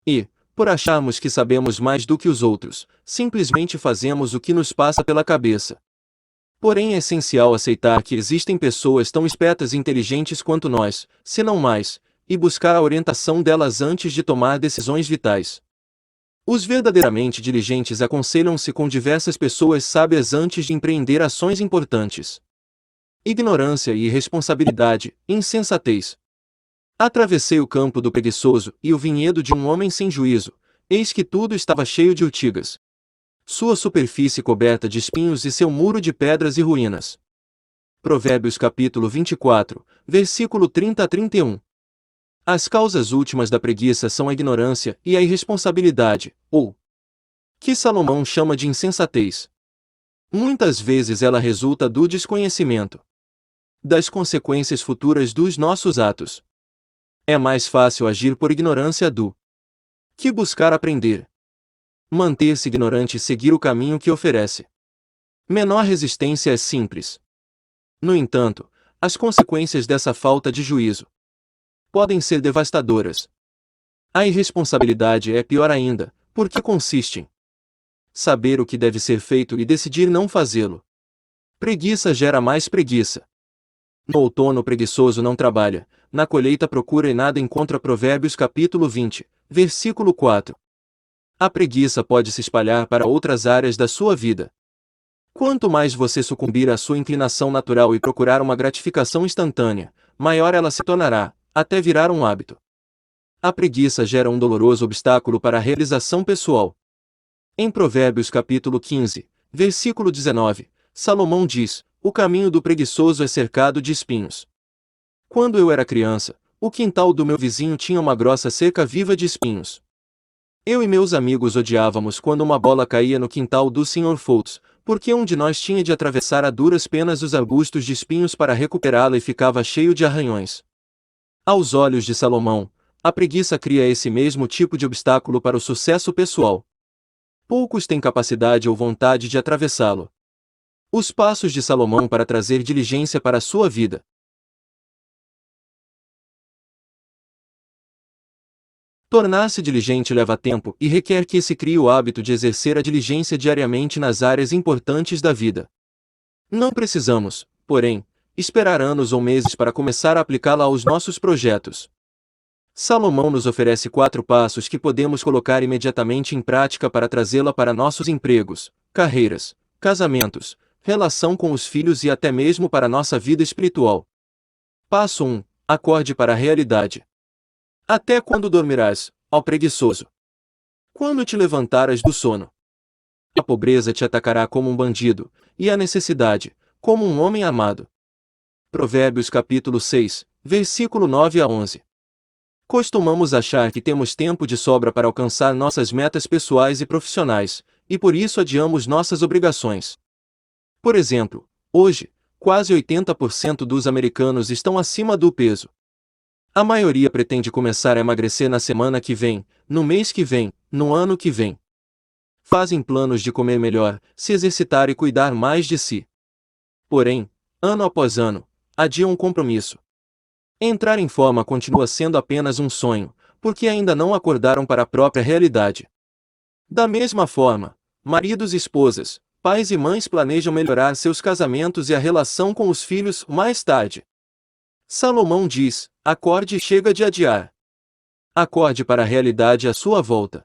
E, por acharmos que sabemos mais do que os outros, simplesmente fazemos o que nos passa pela cabeça. Porém é essencial aceitar que existem pessoas tão espertas e inteligentes quanto nós, se não mais, e buscar a orientação delas antes de tomar decisões vitais. Os verdadeiramente diligentes aconselham-se com diversas pessoas sábias antes de empreender ações importantes. Ignorância e irresponsabilidade, insensatez. Atravessei o campo do preguiçoso e o vinhedo de um homem sem juízo, eis que tudo estava cheio de urtigas. Sua superfície coberta de espinhos e seu muro de pedras e ruínas. Provérbios capítulo 24, versículo 30 a 31. As causas últimas da preguiça são a ignorância e a irresponsabilidade, ou que Salomão chama de insensatez. Muitas vezes ela resulta do desconhecimento das consequências futuras dos nossos atos. É mais fácil agir por ignorância do que buscar aprender. Manter-se ignorante e seguir o caminho que oferece menor resistência é simples. No entanto, as consequências dessa falta de juízo podem ser devastadoras. A irresponsabilidade é pior ainda, porque consiste em saber o que deve ser feito e decidir não fazê-lo. Preguiça gera mais preguiça. No outono o preguiçoso não trabalha, na colheita procura e nada encontra. Provérbios capítulo 20, versículo 4. A preguiça pode se espalhar para outras áreas da sua vida. Quanto mais você sucumbir à sua inclinação natural e procurar uma gratificação instantânea, maior ela se tornará, até virar um hábito. A preguiça gera um doloroso obstáculo para a realização pessoal. Em Provérbios capítulo 15, versículo 19, Salomão diz: o caminho do preguiçoso é cercado de espinhos. Quando eu era criança, o quintal do meu vizinho tinha uma grossa cerca viva de espinhos. Eu e meus amigos odiávamos quando uma bola caía no quintal do Sr. Foltz, porque um de nós tinha de atravessar a duras penas os arbustos de espinhos para recuperá-la e ficava cheio de arranhões. Aos olhos de Salomão, a preguiça cria esse mesmo tipo de obstáculo para o sucesso pessoal. Poucos têm capacidade ou vontade de atravessá-lo. Os passos de Salomão para trazer diligência para a sua vida. Tornar-se diligente leva tempo e requer que se crie o hábito de exercer a diligência diariamente nas áreas importantes da vida. Não precisamos, porém, esperar anos ou meses para começar a aplicá-la aos nossos projetos. Salomão nos oferece 4 passos que podemos colocar imediatamente em prática para trazê-la para nossos empregos, carreiras, casamentos, relação com os filhos e até mesmo para nossa vida espiritual. Passo 1. Acorde para a realidade. Até quando dormirás, ó preguiçoso? Quando te levantaras do sono? A pobreza te atacará como um bandido, e a necessidade, como um homem armado. Provérbios capítulo 6, versículo 9 a 11. Costumamos achar que temos tempo de sobra para alcançar nossas metas pessoais e profissionais, e por isso adiamos nossas obrigações. Por exemplo, hoje, quase 80% dos americanos estão acima do peso. A maioria pretende começar a emagrecer na semana que vem, no mês que vem, no ano que vem. Fazem planos de comer melhor, se exercitar e cuidar mais de si. Porém, ano após ano, adiam um compromisso. Entrar em forma continua sendo apenas um sonho, porque ainda não acordaram para a própria realidade. Da mesma forma, maridos e esposas, pais e mães planejam melhorar seus casamentos e a relação com os filhos mais tarde. Salomão diz: acorde e chega de adiar. Acorde para a realidade à sua volta.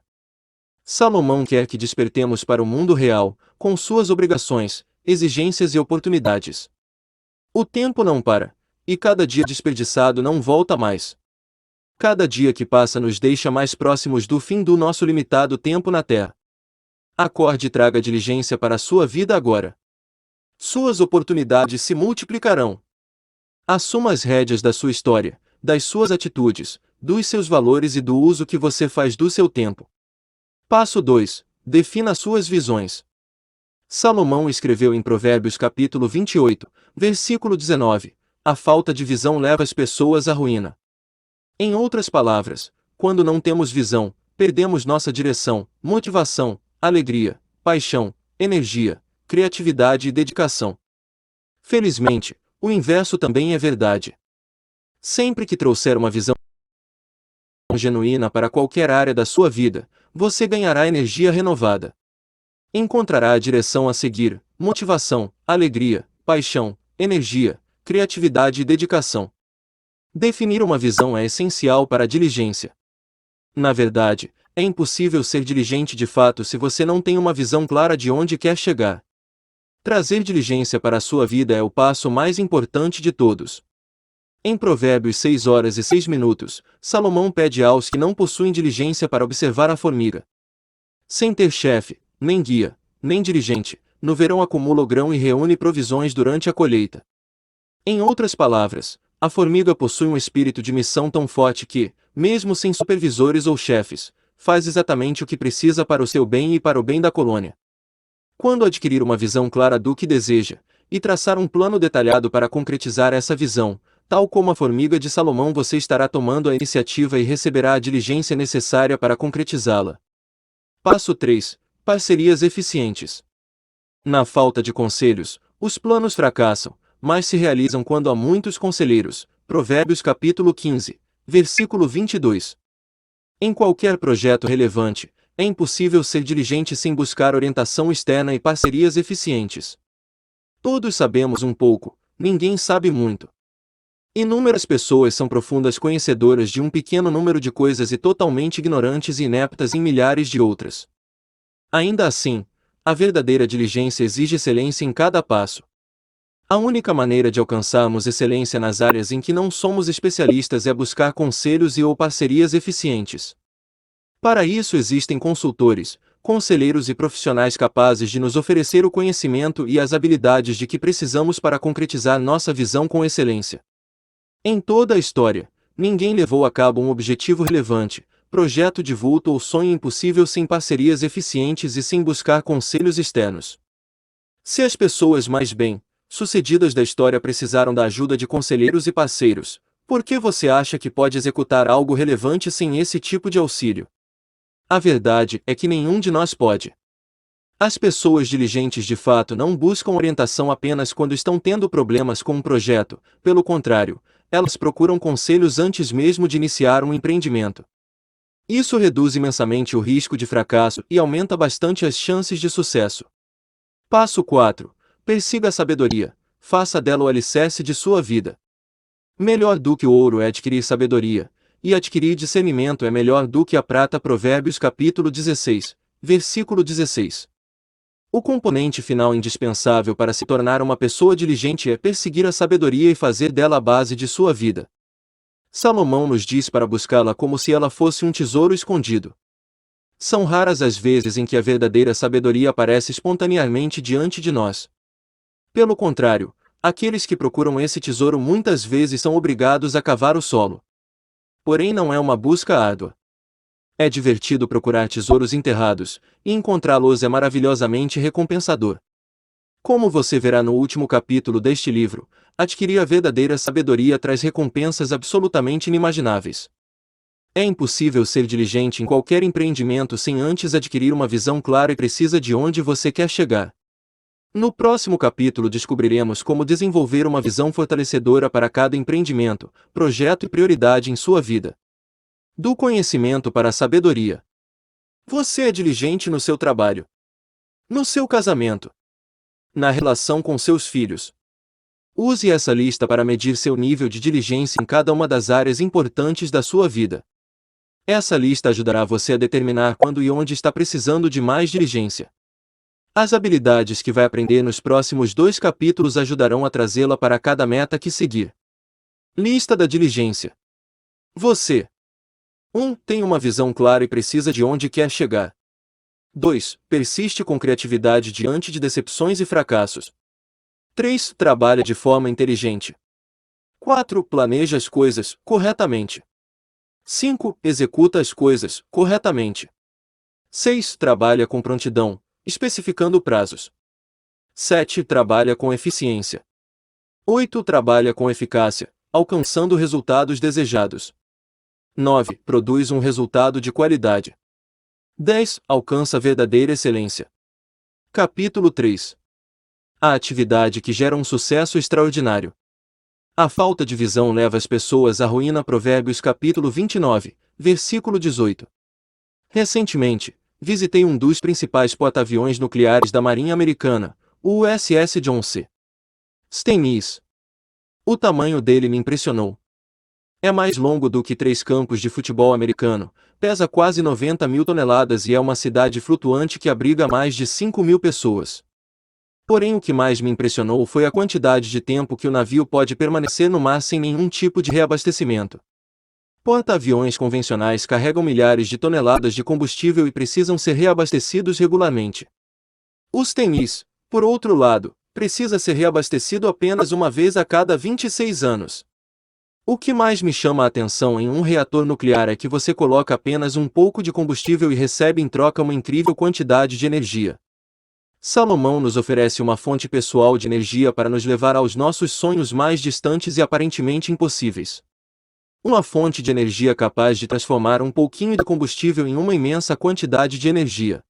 Salomão quer que despertemos para o mundo real, com suas obrigações, exigências e oportunidades. O tempo não para, e cada dia desperdiçado não volta mais. Cada dia que passa nos deixa mais próximos do fim do nosso limitado tempo na Terra. Acorde e traga diligência para a sua vida agora. Suas oportunidades se multiplicarão. Assuma as rédeas da sua história, das suas atitudes, dos seus valores e do uso que você faz do seu tempo. Passo 2. Defina suas visões. Salomão escreveu em Provérbios capítulo 28, versículo 19, a falta de visão leva as pessoas à ruína. Em outras palavras, quando não temos visão, perdemos nossa direção, motivação, alegria, paixão, energia, criatividade e dedicação. Felizmente, o inverso também é verdade. Sempre que trouxer uma visão genuína para qualquer área da sua vida, você ganhará energia renovada. Encontrará a direção a seguir, motivação, alegria, paixão, energia, criatividade e dedicação. Definir uma visão é essencial para a diligência. Na verdade, é impossível ser diligente de fato se você não tem uma visão clara de onde quer chegar. Trazer diligência para a sua vida é o passo mais importante de todos. Em Provérbios 6 horas e 6 minutos, Salomão pede aos que não possuem diligência para observar a formiga. Sem ter chefe, nem guia, nem dirigente, no verão acumula o grão e reúne provisões durante a colheita. Em outras palavras, a formiga possui um espírito de missão tão forte que, mesmo sem supervisores ou chefes, faz exatamente o que precisa para o seu bem e para o bem da colônia. Quando adquirir uma visão clara do que deseja, e traçar um plano detalhado para concretizar essa visão, tal como a formiga de Salomão, você estará tomando a iniciativa e receberá a diligência necessária para concretizá-la. Passo 3. Parcerias eficientes. Na falta de conselhos, os planos fracassam, mas se realizam quando há muitos conselheiros. Provérbios capítulo 15, versículo 22. Em qualquer projeto relevante, é impossível ser diligente sem buscar orientação externa e parcerias eficientes. Todos sabemos um pouco, ninguém sabe muito. Inúmeras pessoas são profundas conhecedoras de um pequeno número de coisas e totalmente ignorantes e ineptas em milhares de outras. Ainda assim, a verdadeira diligência exige excelência em cada passo. A única maneira de alcançarmos excelência nas áreas em que não somos especialistas é buscar conselhos e ou parcerias eficientes. Para isso existem consultores, conselheiros e profissionais capazes de nos oferecer o conhecimento e as habilidades de que precisamos para concretizar nossa visão com excelência. Em toda a história, ninguém levou a cabo um objetivo relevante, projeto de vulto ou sonho impossível sem parcerias eficientes e sem buscar conselhos externos. Se as pessoas mais bem-sucedidas da história precisaram da ajuda de conselheiros e parceiros, Por que você acha que pode executar algo relevante sem esse tipo de auxílio? A verdade é que nenhum de nós pode. As pessoas diligentes de fato não buscam orientação apenas quando estão tendo problemas com um projeto, pelo contrário, elas procuram conselhos antes mesmo de iniciar um empreendimento. Isso reduz imensamente o risco de fracasso e aumenta bastante as chances de sucesso. Passo 4. Persiga a sabedoria, faça dela o alicerce de sua vida. Melhor do que o ouro é adquirir sabedoria, e adquirir discernimento é melhor do que a prata. Provérbios capítulo 16, versículo 16. O componente final indispensável para se tornar uma pessoa diligente é perseguir a sabedoria e fazer dela a base de sua vida. Salomão nos diz para buscá-la como se ela fosse um tesouro escondido. São raras as vezes em que a verdadeira sabedoria aparece espontaneamente diante de nós. Pelo contrário, aqueles que procuram esse tesouro muitas vezes são obrigados a cavar o solo. Porém, não é uma busca árdua. É divertido procurar tesouros enterrados, e encontrá-los é maravilhosamente recompensador. Como você verá no último capítulo deste livro, adquirir a verdadeira sabedoria traz recompensas absolutamente inimagináveis. É impossível ser diligente em qualquer empreendimento sem antes adquirir uma visão clara e precisa de onde você quer chegar. No próximo capítulo descobriremos como desenvolver uma visão fortalecedora para cada empreendimento, projeto e prioridade em sua vida. Do conhecimento para a sabedoria. Você é diligente no seu trabalho, no seu casamento, na relação com seus filhos. Use essa lista para medir seu nível de diligência em cada uma das áreas importantes da sua vida. Essa lista ajudará você a determinar quando e onde está precisando de mais diligência. As habilidades que vai aprender nos próximos 2 capítulos ajudarão a trazê-la para cada meta que seguir. Lista da diligência. Você 1. Tem uma visão clara e precisa de onde quer chegar. 2. Persiste com criatividade diante de decepções e fracassos. 3. Trabalha de forma inteligente. 4. Planeja as coisas corretamente. 5. Executa as coisas corretamente. 6. Trabalha com prontidão, especificando prazos. 7. Trabalha com eficiência. 8. Trabalha com eficácia, alcançando resultados desejados. 9. Produz um resultado de qualidade. 10. Alcança verdadeira excelência. Capítulo 3. A atividade que gera um sucesso extraordinário. A falta de visão leva as pessoas à ruína. Provérbios capítulo 29, versículo 18. Recentemente, visitei um dos principais porta-aviões nucleares da Marinha Americana, o USS John C. Stennis. O tamanho dele me impressionou. É mais longo do que 3 campos de futebol americano, pesa quase 90.000 toneladas e é uma cidade flutuante que abriga mais de 5.000 pessoas. Porém, o que mais me impressionou foi a quantidade de tempo que o navio pode permanecer no mar sem nenhum tipo de reabastecimento. Porta-aviões convencionais carregam milhares de toneladas de combustível e precisam ser reabastecidos regularmente. O Stennis, por outro lado, precisa ser reabastecido apenas uma vez a cada 26 anos. O que mais me chama a atenção em um reator nuclear é que você coloca apenas um pouco de combustível e recebe em troca uma incrível quantidade de energia. Salomão nos oferece uma fonte pessoal de energia para nos levar aos nossos sonhos mais distantes e aparentemente impossíveis. Uma fonte de energia capaz de transformar um pouquinho de combustível em uma imensa quantidade de energia.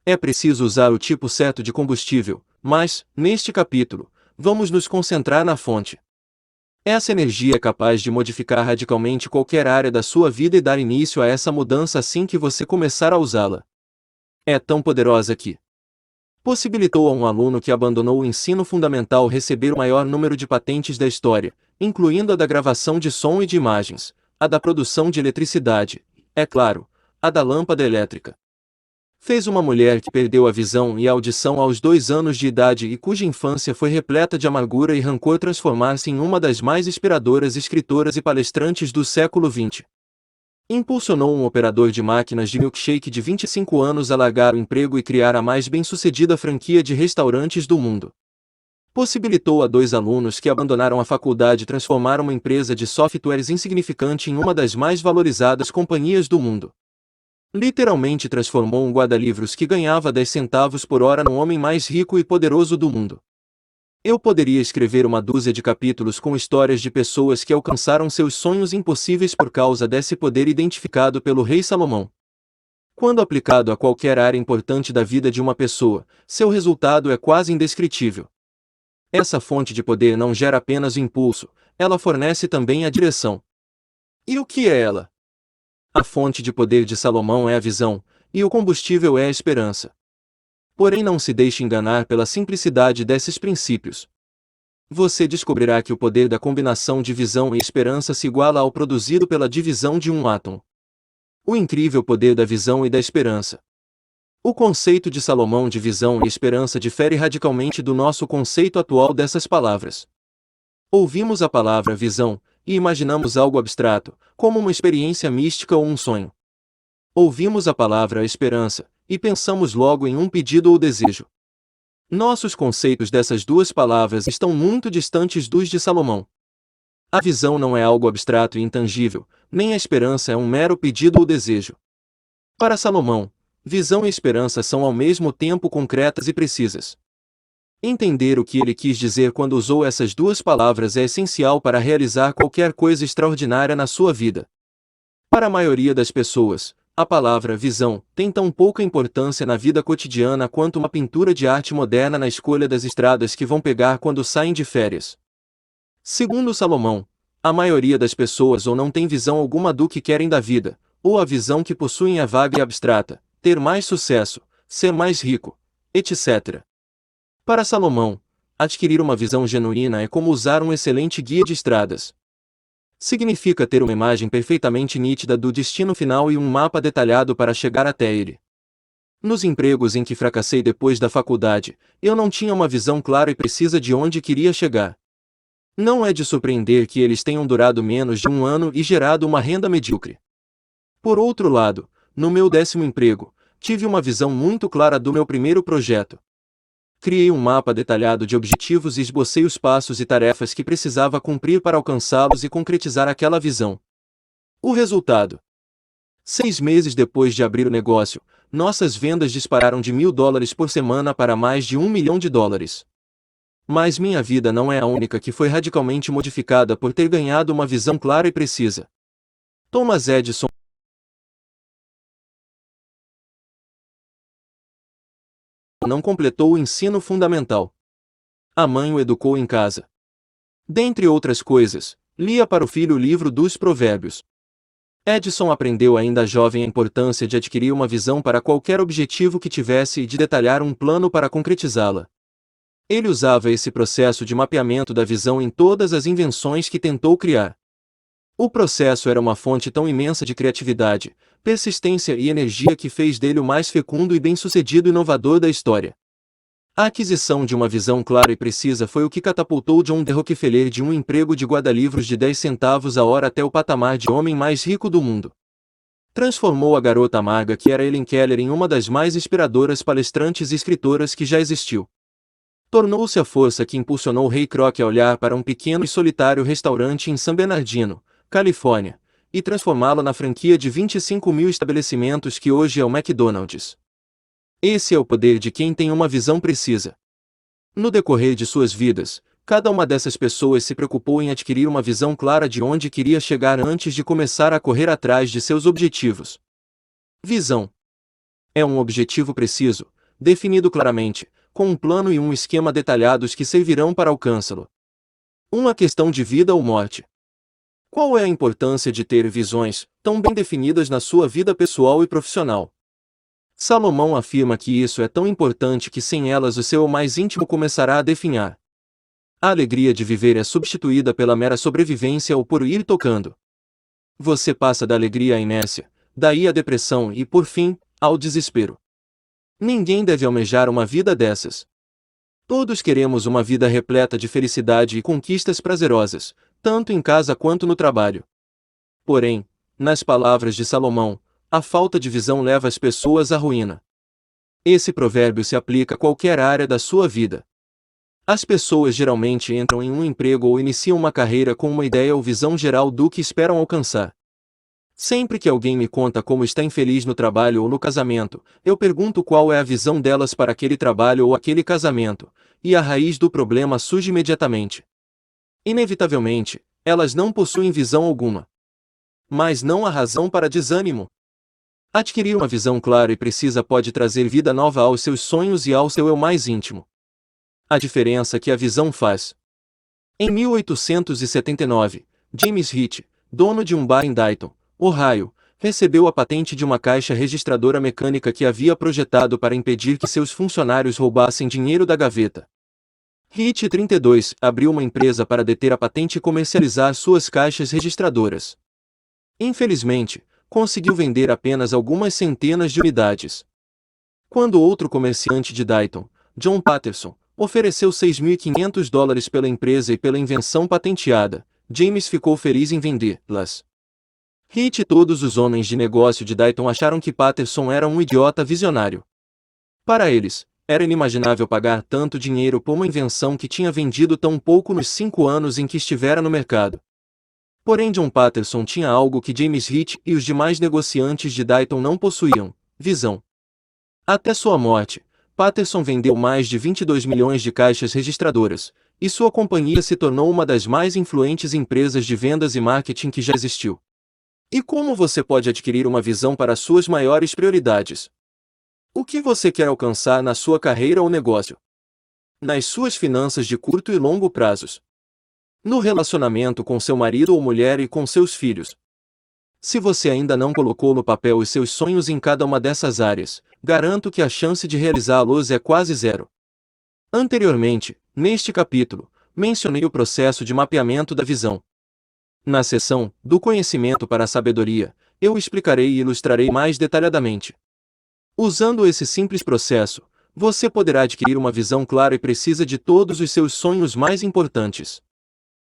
É preciso usar o tipo certo de combustível, mas, neste capítulo, vamos nos concentrar na fonte. Essa energia é capaz de modificar radicalmente qualquer área da sua vida e dar início a essa mudança assim que você começar a usá-la. É tão poderosa que possibilitou a um aluno que abandonou o ensino fundamental receber o maior número de patentes da história, incluindo a da gravação de som e de imagens, a da produção de eletricidade, é claro, a da lâmpada elétrica. Fez uma mulher que perdeu a visão e a audição aos 2 anos de idade e cuja infância foi repleta de amargura e rancor transformar-se em uma das mais inspiradoras escritoras e palestrantes do século XX. Impulsionou um operador de máquinas de milkshake de 25 anos a largar o emprego e criar a mais bem-sucedida franquia de restaurantes do mundo. Possibilitou a 2 alunos que abandonaram a faculdade transformar uma empresa de softwares insignificante em uma das mais valorizadas companhias do mundo. Literalmente transformou um guarda-livros que ganhava 10 centavos por hora num homem mais rico e poderoso do mundo. Eu poderia escrever uma dúzia de capítulos com histórias de pessoas que alcançaram seus sonhos impossíveis por causa desse poder identificado pelo rei Salomão. Quando aplicado a qualquer área importante da vida de uma pessoa, seu resultado é quase indescritível. Essa fonte de poder não gera apenas o impulso, ela fornece também a direção. E o que é ela? A fonte de poder de Salomão é a visão, e o combustível é a esperança. Porém, não se deixe enganar pela simplicidade desses princípios. Você descobrirá que o poder da combinação de visão e esperança se iguala ao produzido pela divisão de um átomo. O incrível poder da visão e da esperança. O conceito de Salomão de visão e esperança difere radicalmente do nosso conceito atual dessas palavras. Ouvimos a palavra visão e imaginamos algo abstrato, como uma experiência mística ou um sonho. Ouvimos a palavra esperança e pensamos logo em um pedido ou desejo. Nossos conceitos dessas duas palavras estão muito distantes dos de Salomão. A visão não é algo abstrato e intangível, nem a esperança é um mero pedido ou desejo. Para Salomão, visão e esperança são ao mesmo tempo concretas e precisas. Entender o que ele quis dizer quando usou essas duas palavras é essencial para realizar qualquer coisa extraordinária na sua vida. Para a maioria das pessoas, a palavra visão tem tão pouca importância na vida cotidiana quanto uma pintura de arte moderna na escolha das estradas que vão pegar quando saem de férias. Segundo Salomão, a maioria das pessoas ou não tem visão alguma do que querem da vida, ou a visão que possuem é vaga e abstrata, ter mais sucesso, ser mais rico, etc. Para Salomão, adquirir uma visão genuína é como usar um excelente guia de estradas. Significa ter uma imagem perfeitamente nítida do destino final e um mapa detalhado para chegar até ele. Nos empregos em que fracassei depois da faculdade, eu não tinha uma visão clara e precisa de onde queria chegar. Não é de surpreender que eles tenham durado menos de um ano e gerado uma renda medíocre. Por outro lado, no meu 10º emprego, tive uma visão muito clara do meu primeiro projeto. Criei um mapa detalhado de objetivos e esbocei os passos e tarefas que precisava cumprir para alcançá-los e concretizar aquela visão. O resultado: 6 meses depois de abrir o negócio, nossas vendas dispararam de $1.000 por semana para mais de $1 milhão. Mas minha vida não é a única que foi radicalmente modificada por ter ganhado uma visão clara e precisa. Thomas Edison não completou o ensino fundamental. A mãe o educou em casa. Dentre outras coisas, lia para o filho o livro dos Provérbios. Edison aprendeu ainda jovem a importância de adquirir uma visão para qualquer objetivo que tivesse e de detalhar um plano para concretizá-la. Ele usava esse processo de mapeamento da visão em todas as invenções que tentou criar. O processo era uma fonte tão imensa de criatividade, persistência e energia que fez dele o mais fecundo e bem-sucedido inovador da história. A aquisição de uma visão clara e precisa foi o que catapultou John D. Rockefeller de um emprego de guarda-livros de 10 centavos a hora até o patamar de homem mais rico do mundo. Transformou a garota amarga que era Helen Keller em uma das mais inspiradoras palestrantes e escritoras que já existiu. Tornou-se a força que impulsionou Ray Kroc a olhar para um pequeno e solitário restaurante em San Bernardino, Califórnia, e transformá-lo na franquia de 25 mil estabelecimentos que hoje é o McDonald's. Esse é o poder de quem tem uma visão precisa. No decorrer de suas vidas, cada uma dessas pessoas se preocupou em adquirir uma visão clara de onde queria chegar antes de começar a correr atrás de seus objetivos. Visão é um objetivo preciso, definido claramente, com um plano e um esquema detalhados que servirão para alcançá-lo. Uma questão de vida ou morte. Qual é a importância de ter visões, tão bem definidas na sua vida pessoal e profissional? Salomão afirma que isso é tão importante que sem elas o seu mais íntimo começará a definhar. A alegria de viver é substituída pela mera sobrevivência ou por ir tocando. Você passa da alegria à inércia, daí à depressão e, por fim, ao desespero. Ninguém deve almejar uma vida dessas. Todos queremos uma vida repleta de felicidade e conquistas prazerosas, tanto em casa quanto no trabalho. Porém, nas palavras de Salomão, a falta de visão leva as pessoas à ruína. Esse provérbio se aplica a qualquer área da sua vida. As pessoas geralmente entram em um emprego ou iniciam uma carreira com uma ideia ou visão geral do que esperam alcançar. Sempre que alguém me conta como está infeliz no trabalho ou no casamento, eu pergunto qual é a visão delas para aquele trabalho ou aquele casamento, e a raiz do problema surge imediatamente. Inevitavelmente, elas não possuem visão alguma. Mas não há razão para desânimo. Adquirir uma visão clara e precisa pode trazer vida nova aos seus sonhos e ao seu eu mais íntimo. A diferença que a visão faz. Em 1879, James Hitt, dono de um bar em Dayton, Ohio, recebeu a patente de uma caixa registradora mecânica que havia projetado para impedir que seus funcionários roubassem dinheiro da gaveta. Hitt, 32, abriu uma empresa para deter a patente e comercializar suas caixas registradoras. Infelizmente, conseguiu vender apenas algumas centenas de unidades. Quando outro comerciante de Dayton, John Patterson, ofereceu $6.500 pela empresa e pela invenção patenteada, James ficou feliz em vendê-las. Hitt e todos os homens de negócio de Dayton acharam que Patterson era um idiota visionário. Para eles, era inimaginável pagar tanto dinheiro por uma invenção que tinha vendido tão pouco nos 5 anos em que estivera no mercado. Porém John Patterson tinha algo que James Hitt e os demais negociantes de Dayton não possuíam: visão. Até sua morte, Patterson vendeu mais de 22 milhões de caixas registradoras, e sua companhia se tornou uma das mais influentes empresas de vendas e marketing que já existiu. E como você pode adquirir uma visão para suas maiores prioridades? O que você quer alcançar na sua carreira ou negócio? Nas suas finanças de curto e longo prazos? No relacionamento com seu marido ou mulher e com seus filhos? Se você ainda não colocou no papel os seus sonhos em cada uma dessas áreas, garanto que a chance de realizá-los é quase zero. Anteriormente, neste capítulo, mencionei o processo de mapeamento da visão. Na seção do conhecimento para a sabedoria, eu explicarei e ilustrarei mais detalhadamente. Usando esse simples processo, você poderá adquirir uma visão clara e precisa de todos os seus sonhos mais importantes.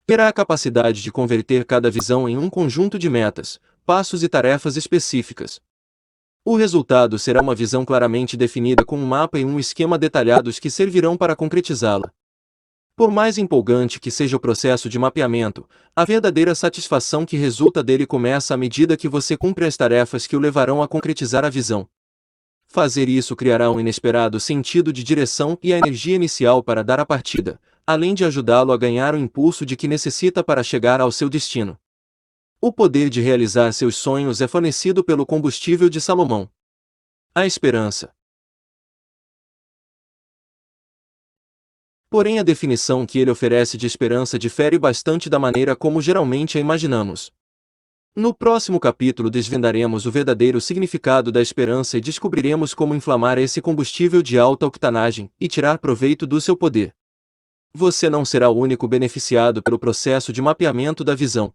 Terá a capacidade de converter cada visão em um conjunto de metas, passos e tarefas específicas. O resultado será uma visão claramente definida com um mapa e um esquema detalhados que servirão para concretizá-la. Por mais empolgante que seja o processo de mapeamento, a verdadeira satisfação que resulta dele começa à medida que você cumpre as tarefas que o levarão a concretizar a visão. Fazer isso criará um inesperado sentido de direção e a energia inicial para dar a partida, além de ajudá-lo a ganhar o impulso de que necessita para chegar ao seu destino. O poder de realizar seus sonhos é fornecido pelo combustível de Salomão. A esperança. Porém, a definição que ele oferece de esperança difere bastante da maneira como geralmente a imaginamos. No próximo capítulo desvendaremos o verdadeiro significado da esperança e descobriremos como inflamar esse combustível de alta octanagem e tirar proveito do seu poder. Você não será o único beneficiado pelo processo de mapeamento da visão.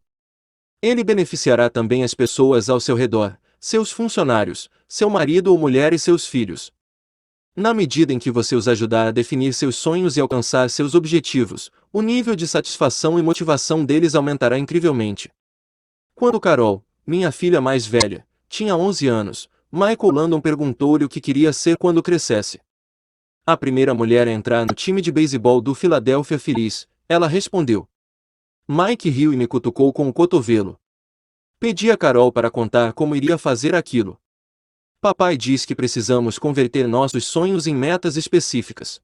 Ele beneficiará também as pessoas ao seu redor, seus funcionários, seu marido ou mulher e seus filhos. Na medida em que você os ajudar a definir seus sonhos e alcançar seus objetivos, o nível de satisfação e motivação deles aumentará incrivelmente. Quando Carol, minha filha mais velha, tinha 11 anos, Michael Landon perguntou-lhe o que queria ser quando crescesse. A primeira mulher a entrar no time de beisebol do Philadelphia Phillies, ela respondeu. Mike riu e me cutucou com o cotovelo. Pedi a Carol para contar como iria fazer aquilo. Papai diz que precisamos converter nossos sonhos em metas específicas.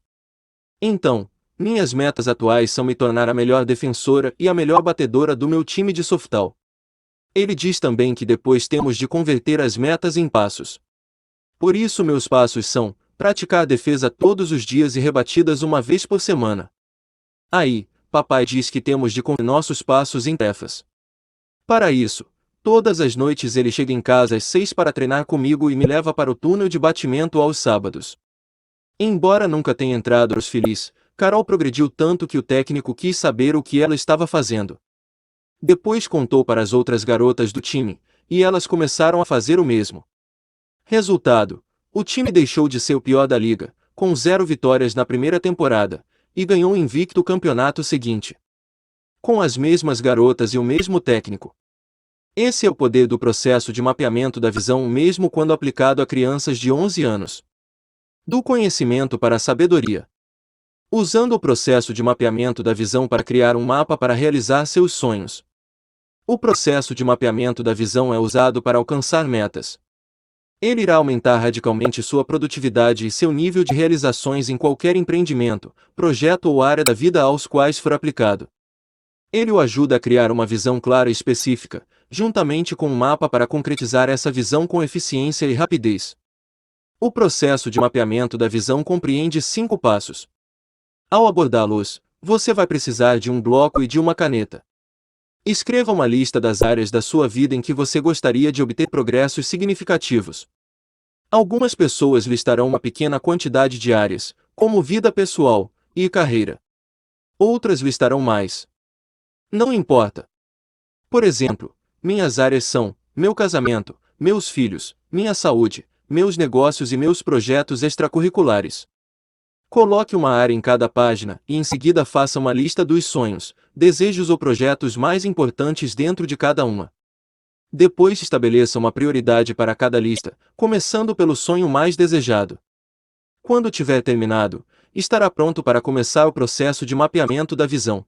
Então, minhas metas atuais são me tornar a melhor defensora e a melhor batedora do meu time de softball. Ele diz também que depois temos de converter as metas em passos. Por isso meus passos são, praticar a defesa todos os dias e rebatidas uma vez por semana. Aí, papai diz que temos de converter nossos passos em tarefas. Para isso, todas as noites ele chega em casa às 6 para treinar comigo e me leva para o túnel de batimento aos sábados. Embora nunca tenha entrado aos Phillies, Carol progrediu tanto que o técnico quis saber o que ela estava fazendo. Depois contou para as outras garotas do time, e elas começaram a fazer o mesmo. Resultado: o time deixou de ser o pior da liga, com 0 vitórias na primeira temporada, e ganhou invicto o campeonato seguinte. Com as mesmas garotas e o mesmo técnico. Esse é o poder do processo de mapeamento da visão mesmo quando aplicado a crianças de 11 anos. Do conhecimento para a sabedoria. Usando o processo de mapeamento da visão para criar um mapa para realizar seus sonhos. O processo de mapeamento da visão é usado para alcançar metas. Ele irá aumentar radicalmente sua produtividade e seu nível de realizações em qualquer empreendimento, projeto ou área da vida aos quais for aplicado. Ele o ajuda a criar uma visão clara e específica, juntamente com um mapa para concretizar essa visão com eficiência e rapidez. O processo de mapeamento da visão compreende 5 passos. Ao abordá-los, você vai precisar de um bloco e de uma caneta. Escreva uma lista das áreas da sua vida em que você gostaria de obter progressos significativos. Algumas pessoas listarão uma pequena quantidade de áreas, como vida pessoal e carreira. Outras listarão mais. Não importa. Por exemplo, minhas áreas são meu casamento, meus filhos, minha saúde, meus negócios e meus projetos extracurriculares. Coloque uma área em cada página e em seguida faça uma lista dos sonhos, desejos ou projetos mais importantes dentro de cada uma. Depois estabeleça uma prioridade para cada lista, começando pelo sonho mais desejado. Quando tiver terminado, estará pronto para começar o processo de mapeamento da visão.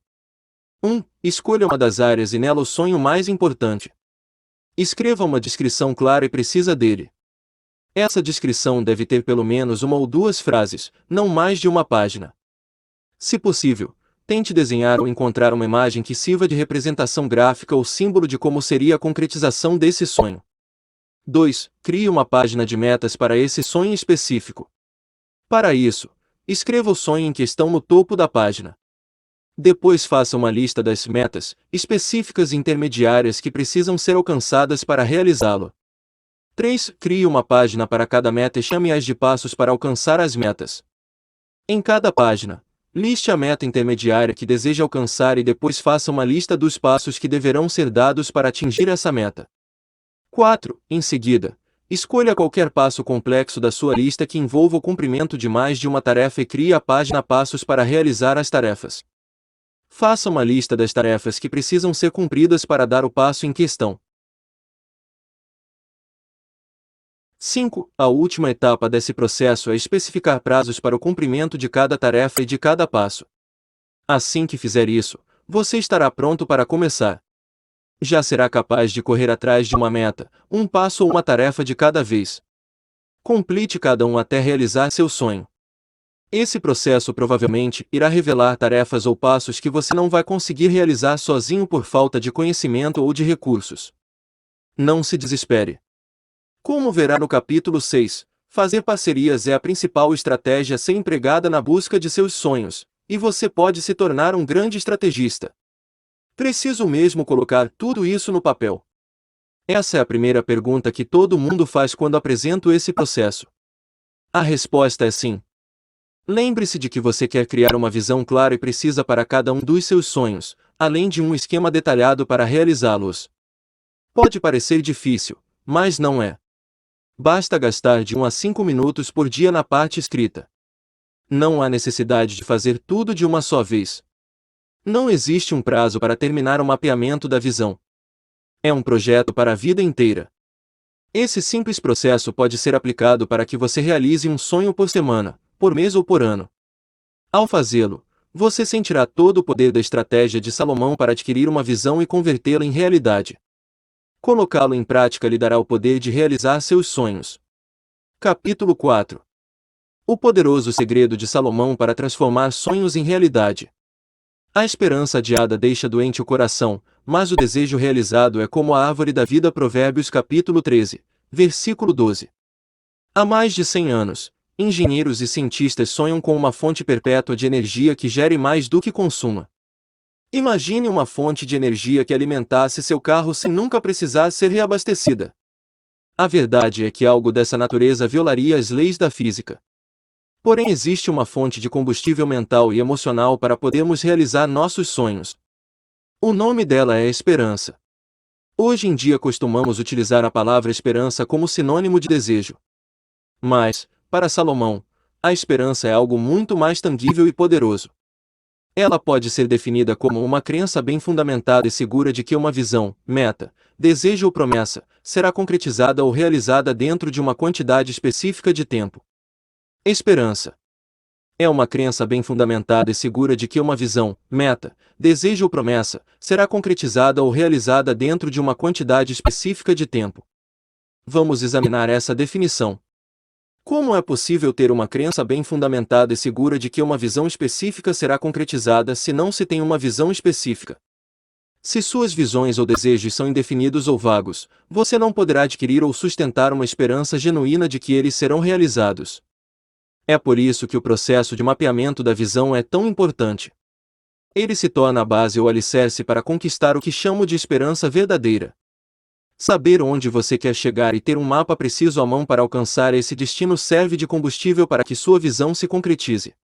1. Escolha uma das áreas e nela o sonho mais importante. Escreva uma descrição clara e precisa dele. Essa descrição deve ter pelo menos uma ou duas frases, não mais de uma página. Se possível, tente desenhar ou encontrar uma imagem que sirva de representação gráfica ou símbolo de como seria a concretização desse sonho. 2. Crie uma página de metas para esse sonho específico. Para isso, escreva o sonho em questão no topo da página. Depois faça uma lista das metas, específicas e intermediárias que precisam ser alcançadas para realizá-lo. 3. Crie uma página para cada meta e chame-as de passos para alcançar as metas. Em cada página, liste a meta intermediária que deseja alcançar e depois faça uma lista dos passos que deverão ser dados para atingir essa meta. 4. Em seguida, escolha qualquer passo complexo da sua lista que envolva o cumprimento de mais de uma tarefa e crie a página Passos para realizar as tarefas. Faça uma lista das tarefas que precisam ser cumpridas para dar o passo em questão. 5. A última etapa desse processo é especificar prazos para o cumprimento de cada tarefa e de cada passo. Assim que fizer isso, você estará pronto para começar. Já será capaz de correr atrás de uma meta, um passo ou uma tarefa de cada vez. Complete cada um até realizar seu sonho. Esse processo provavelmente irá revelar tarefas ou passos que você não vai conseguir realizar sozinho por falta de conhecimento ou de recursos. Não se desespere. Como verá no capítulo 6, fazer parcerias é a principal estratégia a ser empregada na busca de seus sonhos, e você pode se tornar um grande estrategista. Preciso mesmo colocar tudo isso no papel? Essa é a primeira pergunta que todo mundo faz quando apresento esse processo. A resposta é sim. Lembre-se de que você quer criar uma visão clara e precisa para cada um dos seus sonhos, além de um esquema detalhado para realizá-los. Pode parecer difícil, mas não é. Basta gastar de 1 a 5 minutos por dia na parte escrita. Não há necessidade de fazer tudo de uma só vez. Não existe um prazo para terminar o mapeamento da visão. É um projeto para a vida inteira. Esse simples processo pode ser aplicado para que você realize um sonho por semana, por mês ou por ano. Ao fazê-lo, você sentirá todo o poder da estratégia de Salomão para adquirir uma visão e convertê-la em realidade. Colocá-lo em prática lhe dará o poder de realizar seus sonhos. Capítulo 4. O poderoso segredo de Salomão para transformar sonhos em realidade. A esperança adiada deixa doente o coração, mas o desejo realizado é como a árvore da vida. Provérbios capítulo 13, versículo 12. Há mais de 100 anos, engenheiros e cientistas sonham com uma fonte perpétua de energia que gere mais do que consuma. Imagine uma fonte de energia que alimentasse seu carro sem nunca precisar ser reabastecida. A verdade é que algo dessa natureza violaria as leis da física. Porém, existe uma fonte de combustível mental e emocional para podermos realizar nossos sonhos. O nome dela é esperança. Hoje em dia costumamos utilizar a palavra esperança como sinônimo de desejo. Mas, para Salomão, a esperança é algo muito mais tangível e poderoso. Ela pode ser definida como uma crença bem fundamentada e segura de que uma visão, meta, desejo ou promessa será concretizada ou realizada dentro de uma quantidade específica de tempo. Esperança. É uma crença bem fundamentada e segura de que uma visão, meta, desejo ou promessa será concretizada ou realizada dentro de uma quantidade específica de tempo. Vamos examinar essa definição. Como é possível ter uma crença bem fundamentada e segura de que uma visão específica será concretizada se não se tem uma visão específica? Se suas visões ou desejos são indefinidos ou vagos, você não poderá adquirir ou sustentar uma esperança genuína de que eles serão realizados. É por isso que o processo de mapeamento da visão é tão importante. Ele se torna a base ou alicerce para conquistar o que chamo de esperança verdadeira. Saber onde você quer chegar e ter um mapa preciso à mão para alcançar esse destino serve de combustível para que sua visão se concretize.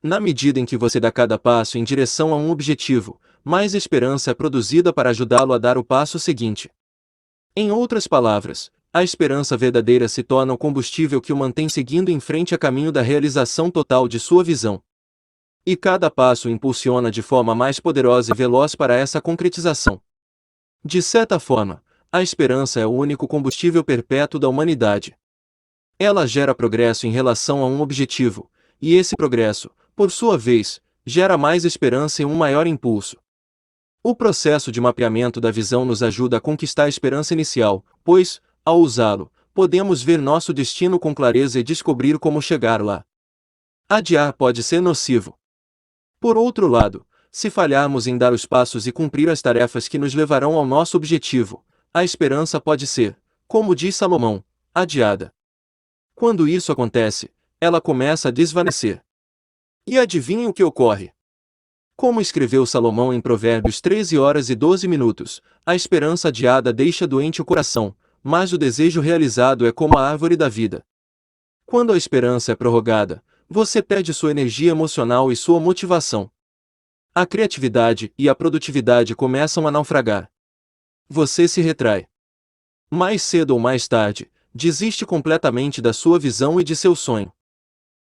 Na medida em que você dá cada passo em direção a um objetivo, mais esperança é produzida para ajudá-lo a dar o passo seguinte. Em outras palavras, a esperança verdadeira se torna o combustível que o mantém seguindo em frente a caminho da realização total de sua visão. E cada passo o impulsiona de forma mais poderosa e veloz para essa concretização. De certa forma, a esperança é o único combustível perpétuo da humanidade. Ela gera progresso em relação a um objetivo, e esse progresso, por sua vez, gera mais esperança e um maior impulso. O processo de mapeamento da visão nos ajuda a conquistar a esperança inicial, pois, ao usá-lo, podemos ver nosso destino com clareza e descobrir como chegar lá. Adiar pode ser nocivo. Por outro lado, se falharmos em dar os passos e cumprir as tarefas que nos levarão ao nosso objetivo, a esperança pode ser, como diz Salomão, adiada. Quando isso acontece, ela começa a desvanecer. E adivinhe o que ocorre? Como escreveu Salomão em Provérbios 13h12, a esperança adiada deixa doente o coração, mas o desejo realizado é como a árvore da vida. Quando a esperança é prorrogada, você perde sua energia emocional e sua motivação. A criatividade e a produtividade começam a naufragar. Você se retrai. Mais cedo ou mais tarde, desiste completamente da sua visão e de seu sonho.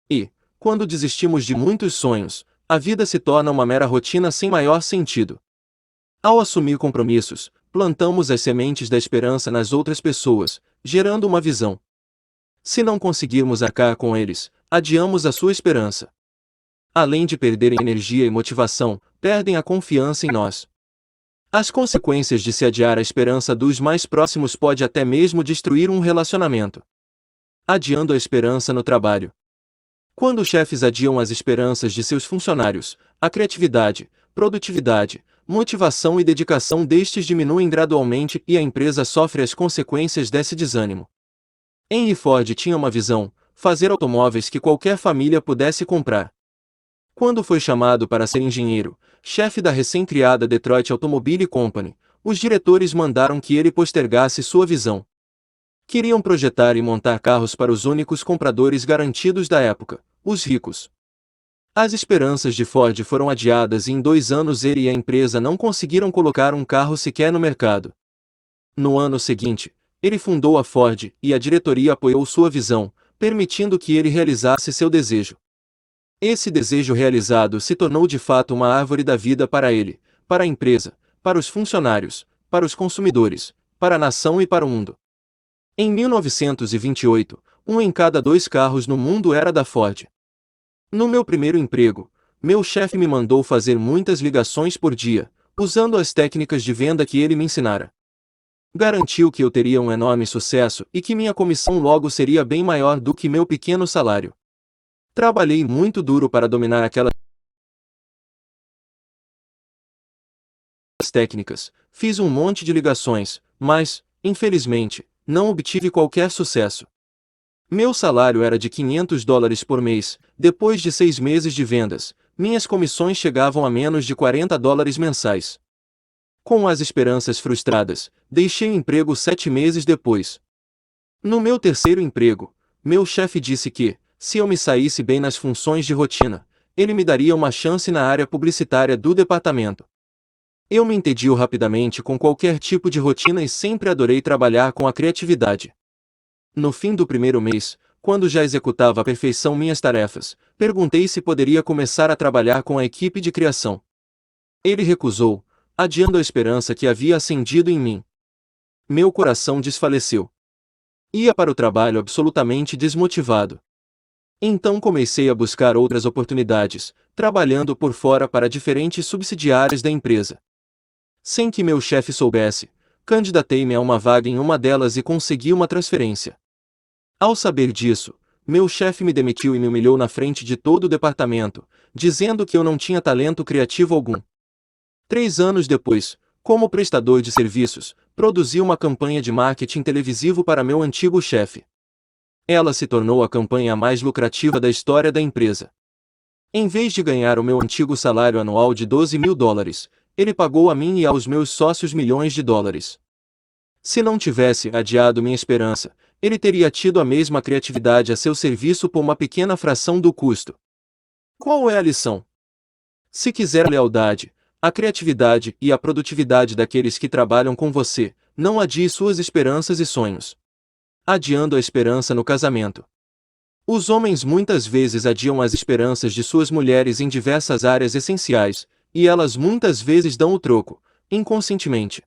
E, quando desistimos de muitos sonhos, a vida se torna uma mera rotina sem maior sentido. Ao assumir compromissos, plantamos as sementes da esperança nas outras pessoas, gerando uma visão. Se não conseguirmos arcar com eles, adiamos a sua esperança. Além de perderem energia e motivação, perdem a confiança em nós. As consequências de se adiar a esperança dos mais próximos pode até mesmo destruir um relacionamento. Adiando a esperança no trabalho. Quando chefes adiam as esperanças de seus funcionários, a criatividade, produtividade, motivação e dedicação destes diminuem gradualmente e a empresa sofre as consequências desse desânimo. Henry Ford tinha uma visão: fazer automóveis que qualquer família pudesse comprar. Quando foi chamado para ser engenheiro, chefe da recém-criada Detroit Automobile Company, os diretores mandaram que ele postergasse sua visão. Queriam projetar e montar carros para os únicos compradores garantidos da época, os ricos. As esperanças de Ford foram adiadas e em 2 anos ele e a empresa não conseguiram colocar um carro sequer no mercado. No ano seguinte, ele fundou a Ford e a diretoria apoiou sua visão, permitindo que ele realizasse seu desejo. Esse desejo realizado se tornou de fato uma árvore da vida para ele, para a empresa, para os funcionários, para os consumidores, para a nação e para o mundo. Em 1928, 1 em cada 2 carros no mundo era da Ford. No meu primeiro emprego, meu chefe me mandou fazer muitas ligações por dia, usando as técnicas de venda que ele me ensinara. Garantiu que eu teria um enorme sucesso e que minha comissão logo seria bem maior do que meu pequeno salário. Trabalhei muito duro para dominar aquelas técnicas, fiz um monte de ligações, mas, infelizmente, não obtive qualquer sucesso. Meu salário era de $500 por mês, depois de 6 meses de vendas, minhas comissões chegavam a menos de $40 mensais. Com as esperanças frustradas, deixei o emprego 7 meses depois. No meu terceiro emprego, meu chefe disse que, se eu me saísse bem nas funções de rotina, ele me daria uma chance na área publicitária do departamento. Eu me entedio rapidamente com qualquer tipo de rotina e sempre adorei trabalhar com a criatividade. No fim do primeiro mês, quando já executava à perfeição minhas tarefas, perguntei se poderia começar a trabalhar com a equipe de criação. Ele recusou, adiando a esperança que havia acendido em mim. Meu coração desfaleceu. Ia para o trabalho absolutamente desmotivado. Então comecei a buscar outras oportunidades, trabalhando por fora para diferentes subsidiárias da empresa. Sem que meu chefe soubesse, candidatei-me a uma vaga em uma delas e consegui uma transferência. Ao saber disso, meu chefe me demitiu e me humilhou na frente de todo o departamento, dizendo que eu não tinha talento criativo algum. 3 anos depois, como prestador de serviços, produzi uma campanha de marketing televisivo para meu antigo chefe. Ela se tornou a campanha mais lucrativa da história da empresa. Em vez de ganhar o meu antigo salário anual de $12.000, ele pagou a mim e aos meus sócios milhões de dólares. Se não tivesse adiado minha esperança, ele teria tido a mesma criatividade a seu serviço por uma pequena fração do custo. Qual é a lição? Se quiser a lealdade, a criatividade e a produtividade daqueles que trabalham com você, não adie suas esperanças e sonhos. Adiando a esperança no casamento. Os homens muitas vezes adiam as esperanças de suas mulheres em diversas áreas essenciais, e elas muitas vezes dão o troco, inconscientemente.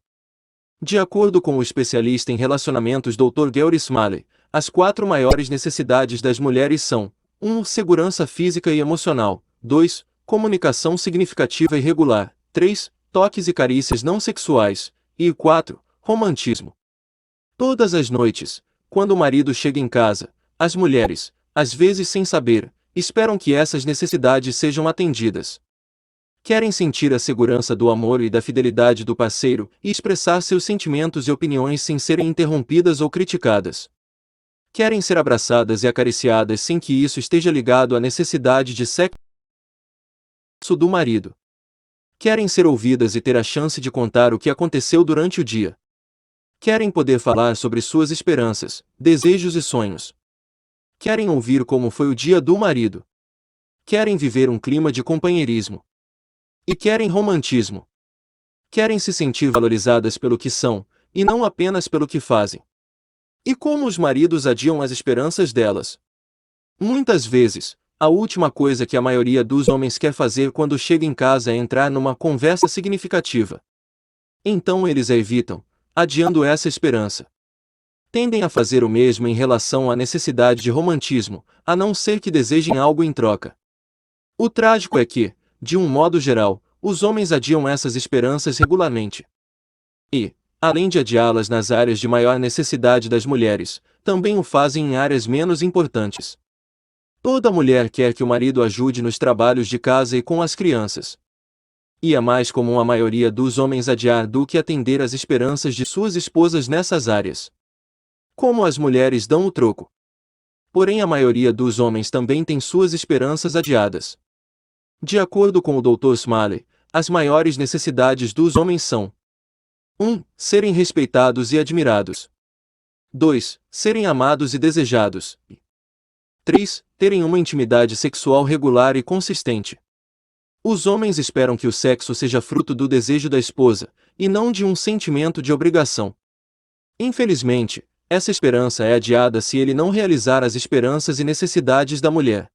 De acordo com o especialista em relacionamentos Dr. Gary Smalley, as 4 maiores necessidades das mulheres são: 1. Segurança física e emocional. 2. Comunicação significativa e regular. 3. Toques e carícias não sexuais. E 4. Romantismo. Todas as noites, quando o marido chega em casa, as mulheres, às vezes sem saber, esperam que essas necessidades sejam atendidas. Querem sentir a segurança do amor e da fidelidade do parceiro e expressar seus sentimentos e opiniões sem serem interrompidas ou criticadas. Querem ser abraçadas e acariciadas sem que isso esteja ligado à necessidade de sexo do marido. Querem ser ouvidas e ter a chance de contar o que aconteceu durante o dia. Querem poder falar sobre suas esperanças, desejos e sonhos. Querem ouvir como foi o dia do marido. Querem viver um clima de companheirismo. E querem romantismo. Querem se sentir valorizadas pelo que são, e não apenas pelo que fazem. E como os maridos adiam as esperanças delas? Muitas vezes, a última coisa que a maioria dos homens quer fazer quando chega em casa é entrar numa conversa significativa. Então eles a evitam, adiando essa esperança. Tendem a fazer o mesmo em relação à necessidade de romantismo, a não ser que desejem algo em troca. O trágico é que, de um modo geral, os homens adiam essas esperanças regularmente. E, além de adiá-las nas áreas de maior necessidade das mulheres, também o fazem em áreas menos importantes. Toda mulher quer que o marido ajude nos trabalhos de casa e com as crianças. E é mais comum a maioria dos homens adiar do que atender às esperanças de suas esposas nessas áreas. Como as mulheres dão o troco. Porém a maioria dos homens também tem suas esperanças adiadas. De acordo com o Dr. Smalley, as maiores necessidades dos homens são: 1. Serem respeitados e admirados. 2. Serem amados e desejados. 3. Terem uma intimidade sexual regular e consistente. Os homens esperam que o sexo seja fruto do desejo da esposa, e não de um sentimento de obrigação. Infelizmente, essa esperança é adiada se ele não realizar as esperanças e necessidades da mulher.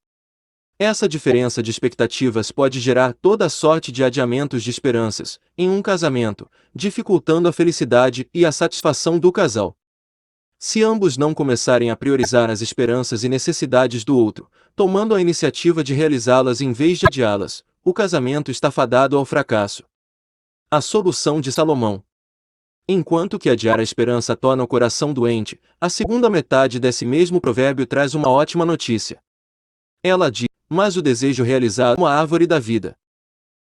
Essa diferença de expectativas pode gerar toda a sorte de adiamentos de esperanças, em um casamento, dificultando a felicidade e a satisfação do casal. Se ambos não começarem a priorizar as esperanças e necessidades do outro, tomando a iniciativa de realizá-las em vez de adiá-las, o casamento está fadado ao fracasso. A solução de Salomão. Enquanto que adiar a esperança torna o coração doente, a segunda metade desse mesmo provérbio traz uma ótima notícia. Ela diz: mas o desejo realizado é uma árvore da vida.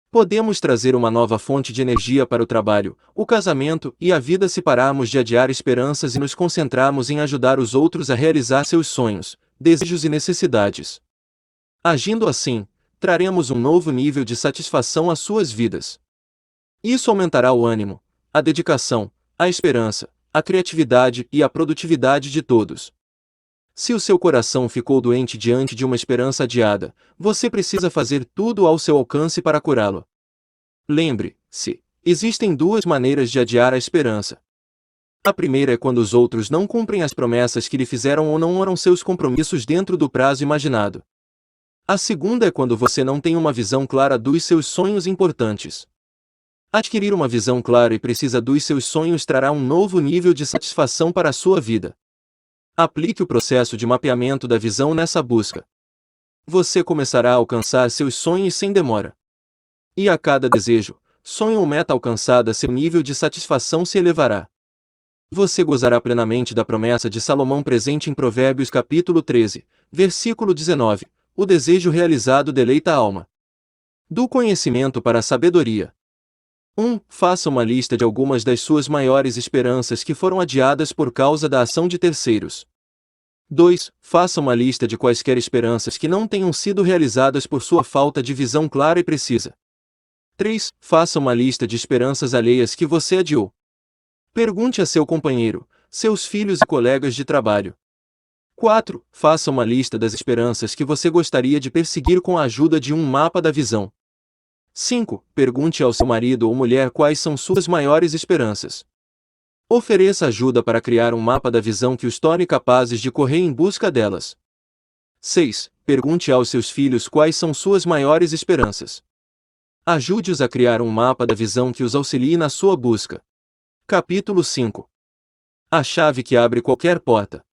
Podemos trazer uma nova fonte de energia para o trabalho, o casamento e a vida se pararmos de adiar esperanças e nos concentrarmos em ajudar os outros a realizar seus sonhos, desejos e necessidades. Agindo assim, traremos um novo nível de satisfação às suas vidas. Isso aumentará o ânimo, a dedicação, a esperança, a criatividade e a produtividade de todos. Se o seu coração ficou doente diante de uma esperança adiada, você precisa fazer tudo ao seu alcance para curá-lo. Lembre-se, existem 2 maneiras de adiar a esperança. A primeira é quando os outros não cumprem as promessas que lhe fizeram ou não honram seus compromissos dentro do prazo imaginado. A segunda é quando você não tem uma visão clara dos seus sonhos importantes. Adquirir uma visão clara e precisa dos seus sonhos trará um novo nível de satisfação para a sua vida. Aplique o processo de mapeamento da visão nessa busca. Você começará a alcançar seus sonhos sem demora. E a cada desejo, sonho ou meta alcançada, seu nível de satisfação se elevará. Você gozará plenamente da promessa de Salomão presente em Provérbios capítulo 13, versículo 19. O desejo realizado deleita a alma. Do conhecimento para a sabedoria. 1. Faça uma lista de algumas das suas maiores esperanças que foram adiadas por causa da ação de terceiros. 2. Faça uma lista de quaisquer esperanças que não tenham sido realizadas por sua falta de visão clara e precisa. 3. Faça uma lista de esperanças alheias que você adiou. Pergunte a seu companheiro, seus filhos e colegas de trabalho. 4. Faça uma lista das esperanças que você gostaria de perseguir com a ajuda de um mapa da visão. 5. Pergunte ao seu marido ou mulher quais são suas maiores esperanças. Ofereça ajuda para criar um mapa da visão que os torne capazes de correr em busca delas. 6. Pergunte aos seus filhos quais são suas maiores esperanças. Ajude-os a criar um mapa da visão que os auxilie na sua busca. Capítulo 5. A chave que abre qualquer porta.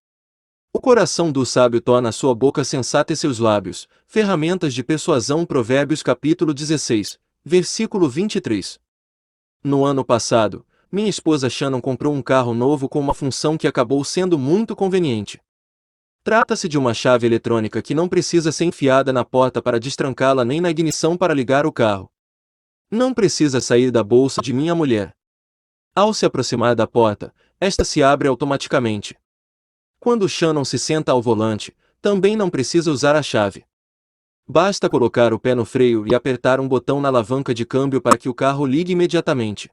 O coração do sábio torna a sua boca sensata e seus lábios ferramentas de persuasão. Provérbios capítulo 16, versículo 23. No ano passado, minha esposa Shannon comprou um carro novo com uma função que acabou sendo muito conveniente. Trata-se de uma chave eletrônica que não precisa ser enfiada na porta para destrancá-la nem na ignição para ligar o carro. Não precisa sair da bolsa de minha mulher. Ao se aproximar da porta, esta se abre automaticamente. Quando Shannon se senta ao volante, também não precisa usar a chave. Basta colocar o pé no freio e apertar um botão na alavanca de câmbio para que o carro ligue imediatamente.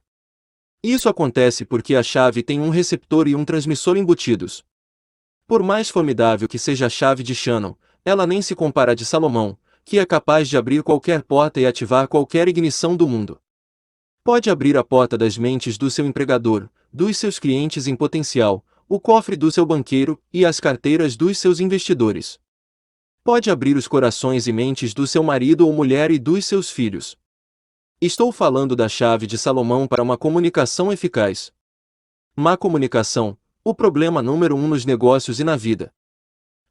Isso acontece porque a chave tem um receptor e um transmissor embutidos. Por mais formidável que seja a chave de Shannon, ela nem se compara à de Salomão, que é capaz de abrir qualquer porta e ativar qualquer ignição do mundo. Pode abrir a porta das mentes do seu empregador, dos seus clientes em potencial, o cofre do seu banqueiro e as carteiras dos seus investidores. Pode abrir os corações e mentes do seu marido ou mulher e dos seus filhos. Estou falando da chave de Salomão para uma comunicação eficaz. Má comunicação, o problema número 1 nos negócios e na vida.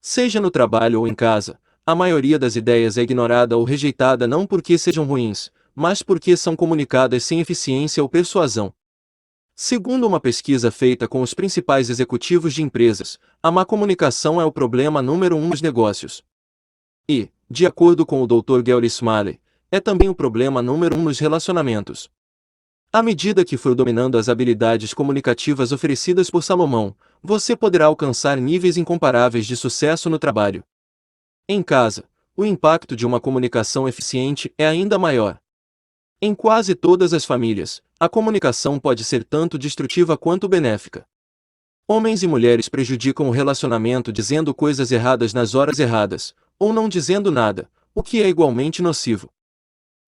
Seja no trabalho ou em casa, a maioria das ideias é ignorada ou rejeitada não porque sejam ruins, mas porque são comunicadas sem eficiência ou persuasão. Segundo uma pesquisa feita com os principais executivos de empresas, a má comunicação é o problema número 1 nos negócios. E, de acordo com o Dr. Gary Smalley, é também o problema número 1 nos relacionamentos. À medida que for dominando as habilidades comunicativas oferecidas por Salomão, você poderá alcançar níveis incomparáveis de sucesso no trabalho. Em casa, o impacto de uma comunicação eficiente é ainda maior. Em quase todas as famílias, a comunicação pode ser tanto destrutiva quanto benéfica. Homens e mulheres prejudicam o relacionamento dizendo coisas erradas nas horas erradas, ou não dizendo nada, o que é igualmente nocivo.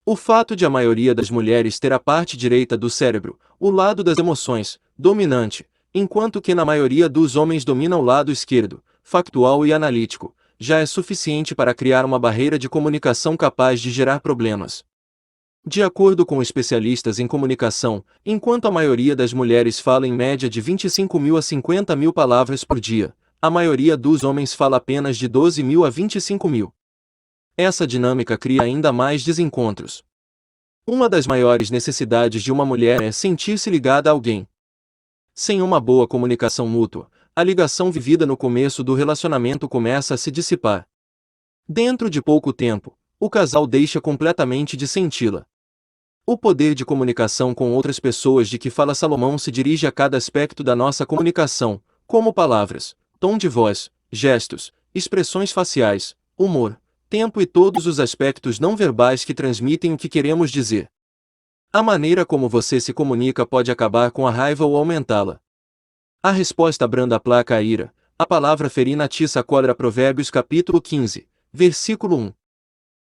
O fato de a maioria das mulheres ter a parte direita do cérebro, o lado das emoções, dominante, enquanto que na maioria dos homens domina o lado esquerdo, factual e analítico, já é suficiente para criar uma barreira de comunicação capaz de gerar problemas. De acordo com especialistas em comunicação, enquanto a maioria das mulheres fala em média de 25.000 a 50.000 palavras por dia, a maioria dos homens fala apenas de 12.000 a 25.000. Essa dinâmica cria ainda mais desencontros. Uma das maiores necessidades de uma mulher é sentir-se ligada a alguém. Sem uma boa comunicação mútua, a ligação vivida no começo do relacionamento começa a se dissipar. Dentro de pouco tempo, o casal deixa completamente de senti-la. O poder de comunicação com outras pessoas de que fala Salomão se dirige a cada aspecto da nossa comunicação, como palavras, tom de voz, gestos, expressões faciais, humor, tempo e todos os aspectos não verbais que transmitem o que queremos dizer. A maneira como você se comunica pode acabar com a raiva ou aumentá-la. A resposta branda aplaca a ira, a palavra ferina atiça a cólera. Provérbios capítulo 15, versículo 1.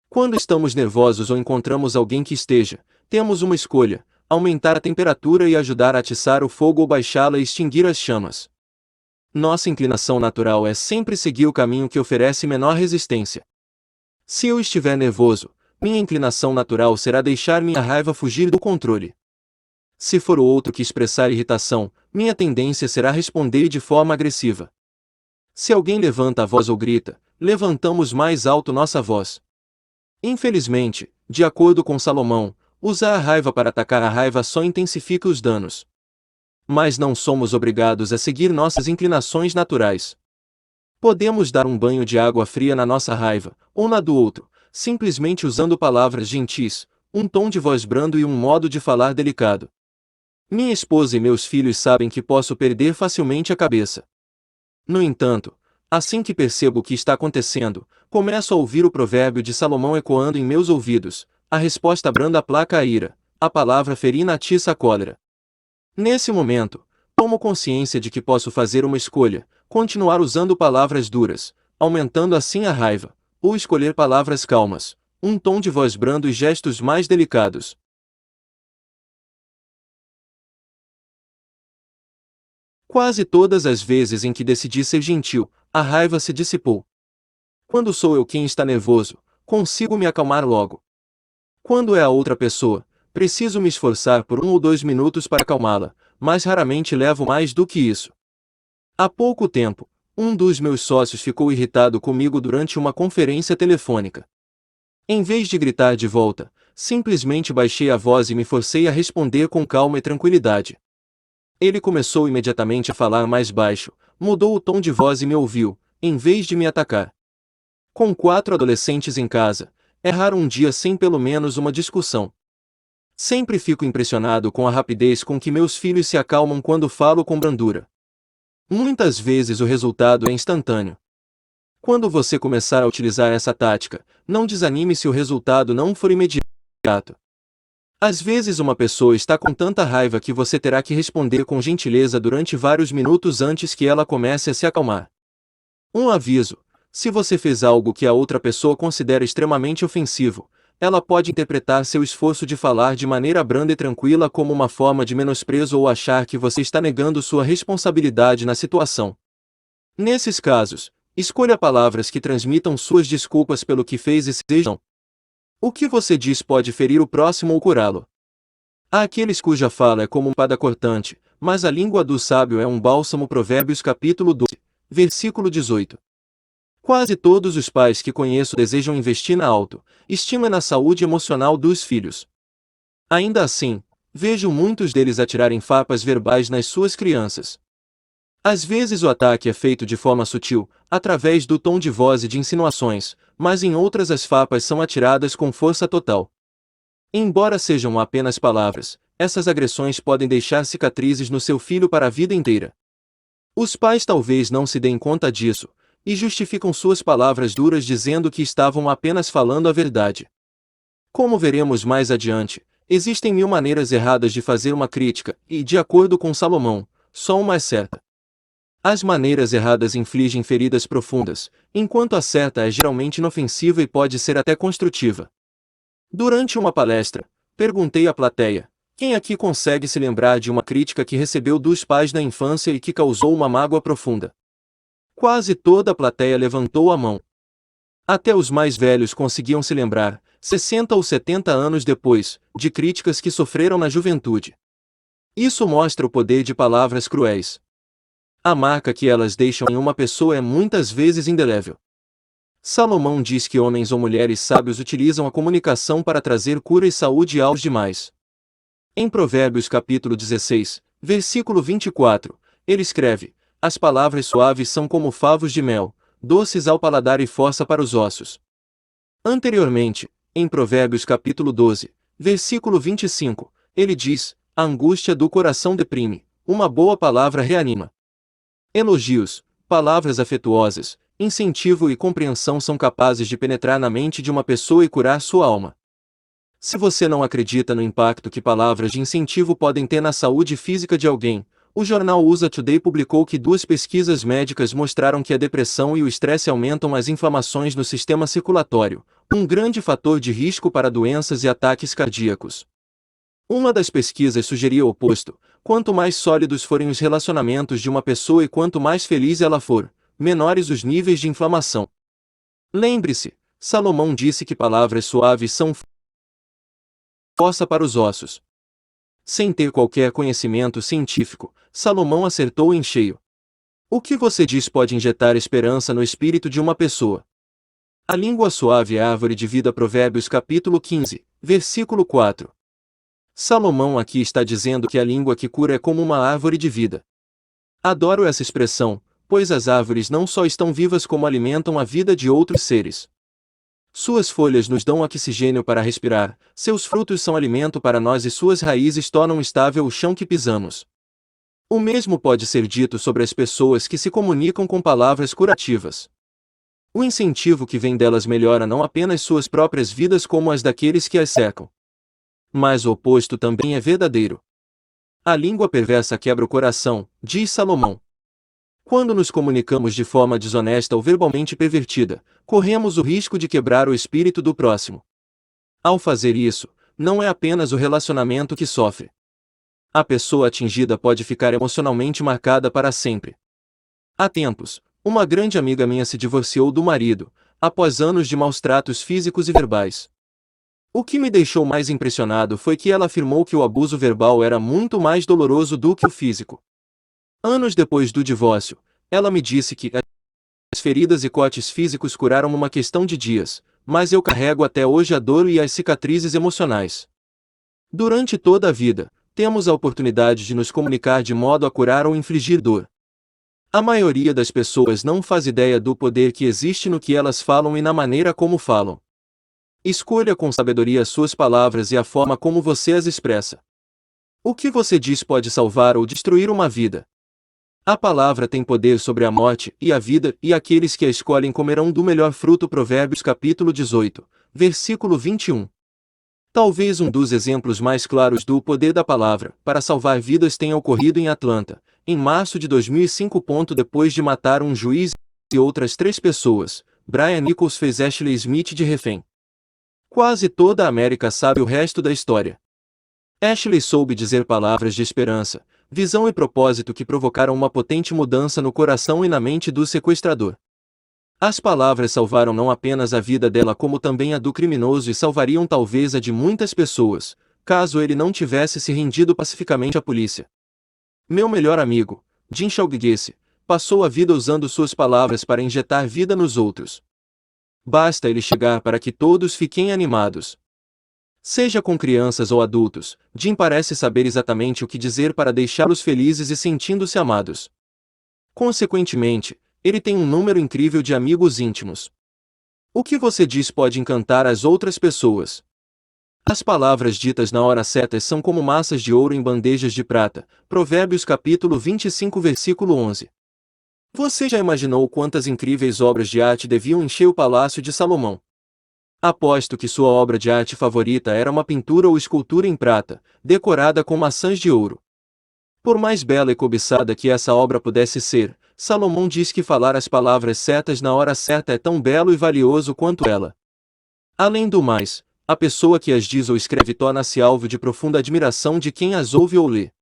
Quando estamos nervosos ou encontramos alguém que esteja, temos uma escolha: aumentar a temperatura e ajudar a atiçar o fogo ou baixá-la e extinguir as chamas. Nossa inclinação natural é sempre seguir o caminho que oferece menor resistência. Se eu estiver nervoso, minha inclinação natural será deixar minha raiva fugir do controle. Se for o outro que expressar irritação, minha tendência será responder de forma agressiva. Se alguém levanta a voz ou grita, levantamos mais alto nossa voz. Infelizmente, de acordo com Salomão, usar a raiva para atacar a raiva só intensifica os danos. Mas não somos obrigados a seguir nossas inclinações naturais. Podemos dar um banho de água fria na nossa raiva, ou na do outro, simplesmente usando palavras gentis, um tom de voz brando e um modo de falar delicado. Minha esposa e meus filhos sabem que posso perder facilmente a cabeça. No entanto, assim que percebo o que está acontecendo, começo a ouvir o provérbio de Salomão ecoando em meus ouvidos: a resposta branda aplaca a ira, a palavra ferina atiça a cólera. Nesse momento, tomo consciência de que posso fazer uma escolha: continuar usando palavras duras, aumentando assim a raiva, ou escolher palavras calmas, um tom de voz brando e gestos mais delicados. Quase todas as vezes em que decidi ser gentil, a raiva se dissipou. Quando sou eu quem está nervoso, consigo me acalmar logo. Quando é a outra pessoa, preciso me esforçar por 1 ou 2 minutos para acalmá-la, mas raramente levo mais do que isso. Há pouco tempo, um dos meus sócios ficou irritado comigo durante uma conferência telefônica. Em vez de gritar de volta, simplesmente baixei a voz e me forcei a responder com calma e tranquilidade. Ele começou imediatamente a falar mais baixo, mudou o tom de voz e me ouviu, em vez de me atacar. Com 4 adolescentes em casa, é raro um dia sem pelo menos uma discussão. Sempre fico impressionado com a rapidez com que meus filhos se acalmam quando falo com brandura. Muitas vezes o resultado é instantâneo. Quando você começar a utilizar essa tática, não desanime se o resultado não for imediato. Às vezes uma pessoa está com tanta raiva que você terá que responder com gentileza durante vários minutos antes que ela comece a se acalmar. Um aviso: se você fez algo que a outra pessoa considera extremamente ofensivo, ela pode interpretar seu esforço de falar de maneira branda e tranquila como uma forma de menosprezo ou achar que você está negando sua responsabilidade na situação. Nesses casos, escolha palavras que transmitam suas desculpas pelo que fez e sejam. O que você diz pode ferir o próximo ou curá-lo. Há aqueles cuja fala é como uma espada cortante, mas a língua do sábio é um bálsamo. Provérbios capítulo 12, versículo 18. Quase todos os pais que conheço desejam investir na autoestima e na saúde emocional dos filhos. Ainda assim, vejo muitos deles atirarem farpas verbais nas suas crianças. Às vezes o ataque é feito de forma sutil, através do tom de voz e de insinuações, mas em outras as farpas são atiradas com força total. Embora sejam apenas palavras, essas agressões podem deixar cicatrizes no seu filho para a vida inteira. Os pais talvez não se deem conta disso, e justificam suas palavras duras dizendo que estavam apenas falando a verdade. Como veremos mais adiante, existem 1000 maneiras erradas de fazer uma crítica, e, de acordo com Salomão, só uma é certa. As maneiras erradas infligem feridas profundas, enquanto a certa é geralmente inofensiva e pode ser até construtiva. Durante uma palestra, perguntei à plateia: quem aqui consegue se lembrar de uma crítica que recebeu dos pais na infância e que causou uma mágoa profunda? Quase toda a plateia levantou a mão. Até os mais velhos conseguiam se lembrar, 60 ou 70 anos depois, de críticas que sofreram na juventude. Isso mostra o poder de palavras cruéis. A marca que elas deixam em uma pessoa é muitas vezes indelével. Salomão diz que homens ou mulheres sábios utilizam a comunicação para trazer cura e saúde aos demais. Em Provérbios capítulo 16, versículo 24, ele escreve: as palavras suaves são como favos de mel, doces ao paladar e força para os ossos. Anteriormente, em Provérbios capítulo 12, versículo 25, ele diz: a angústia do coração deprime, uma boa palavra reanima. Elogios, palavras afetuosas, incentivo e compreensão são capazes de penetrar na mente de uma pessoa e curar sua alma. Se você não acredita no impacto que palavras de incentivo podem ter na saúde física de alguém, o jornal USA Today publicou que 2 pesquisas médicas mostraram que a depressão e o estresse aumentam as inflamações no sistema circulatório, um grande fator de risco para doenças e ataques cardíacos. Uma das pesquisas sugeria o oposto: quanto mais sólidos forem os relacionamentos de uma pessoa e quanto mais feliz ela for, menores os níveis de inflamação. Lembre-se, Salomão disse que palavras suaves são força para os ossos. Sem ter qualquer conhecimento científico, Salomão acertou em cheio. O que você diz pode injetar esperança no espírito de uma pessoa. A língua suave é árvore de vida. Provérbios capítulo 15, versículo 4. Salomão aqui está dizendo que a língua que cura é como uma árvore de vida. Adoro essa expressão, pois as árvores não só estão vivas como alimentam a vida de outros seres. Suas folhas nos dão oxigênio para respirar, seus frutos são alimento para nós e suas raízes tornam estável o chão que pisamos. O mesmo pode ser dito sobre as pessoas que se comunicam com palavras curativas. O incentivo que vem delas melhora não apenas suas próprias vidas como as daqueles que as cercam. Mas o oposto também é verdadeiro. A língua perversa quebra o coração, diz Salomão. Quando nos comunicamos de forma desonesta ou verbalmente pervertida, corremos o risco de quebrar o espírito do próximo. Ao fazer isso, não é apenas o relacionamento que sofre. A pessoa atingida pode ficar emocionalmente marcada para sempre. Há tempos, uma grande amiga minha se divorciou do marido, após anos de maus tratos físicos e verbais. O que me deixou mais impressionado foi que ela afirmou que o abuso verbal era muito mais doloroso do que o físico. Anos depois do divórcio, ela me disse que as feridas e cortes físicos curaram numa questão de dias, mas eu carrego até hoje a dor e as cicatrizes emocionais. Durante toda a vida, temos a oportunidade de nos comunicar de modo a curar ou infligir dor. A maioria das pessoas não faz ideia do poder que existe no que elas falam e na maneira como falam. Escolha com sabedoria suas palavras e a forma como você as expressa. O que você diz pode salvar ou destruir uma vida. A palavra tem poder sobre a morte e a vida, e aqueles que a escolhem comerão do melhor fruto. Provérbios capítulo 18, versículo 21. Talvez um dos exemplos mais claros do poder da palavra para salvar vidas tenha ocorrido em Atlanta, em março de 2005. Depois de matar um juiz e outras 3 pessoas, Brian Nichols fez Ashley Smith de refém. Quase toda a América sabe o resto da história. Ashley soube dizer palavras de esperança, visão e propósito que provocaram uma potente mudança no coração e na mente do sequestrador. As palavras salvaram não apenas a vida dela como também a do criminoso e salvariam talvez a de muitas pessoas, caso ele não tivesse se rendido pacificamente à polícia. Meu melhor amigo, Jim Chaudhary, passou a vida usando suas palavras para injetar vida nos outros. Basta ele chegar para que todos fiquem animados. Seja com crianças ou adultos, Jim parece saber exatamente o que dizer para deixá-los felizes e sentindo-se amados. Consequentemente, ele tem um número incrível de amigos íntimos. O que você diz pode encantar as outras pessoas. As palavras ditas na hora certa são como massas de ouro em bandejas de prata. Provérbios capítulo 25 versículo 11. Você já imaginou quantas incríveis obras de arte deviam encher o palácio de Salomão? Aposto que sua obra de arte favorita era uma pintura ou escultura em prata, decorada com maçãs de ouro. Por mais bela e cobiçada que essa obra pudesse ser, Salomão diz que falar as palavras certas na hora certa é tão belo e valioso quanto ela. Além do mais, a pessoa que as diz ou escreve torna-se alvo de profunda admiração de quem as ouve ou lê.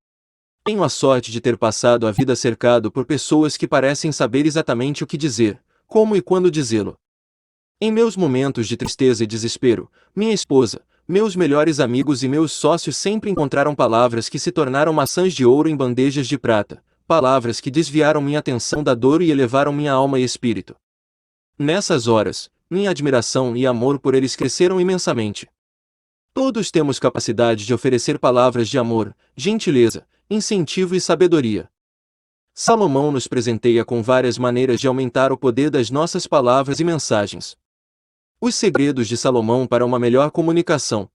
Tenho a sorte de ter passado a vida cercado por pessoas que parecem saber exatamente o que dizer, como e quando dizê-lo. Em meus momentos de tristeza e desespero, minha esposa, meus melhores amigos e meus sócios sempre encontraram palavras que se tornaram maçãs de ouro em bandejas de prata, palavras que desviaram minha atenção da dor e elevaram minha alma e espírito. Nessas horas, minha admiração e amor por eles cresceram imensamente. Todos temos capacidade de oferecer palavras de amor, gentileza, incentivo e sabedoria. Salomão nos presenteia com várias maneiras de aumentar o poder das nossas palavras e mensagens. Os segredos de Salomão para uma melhor comunicação.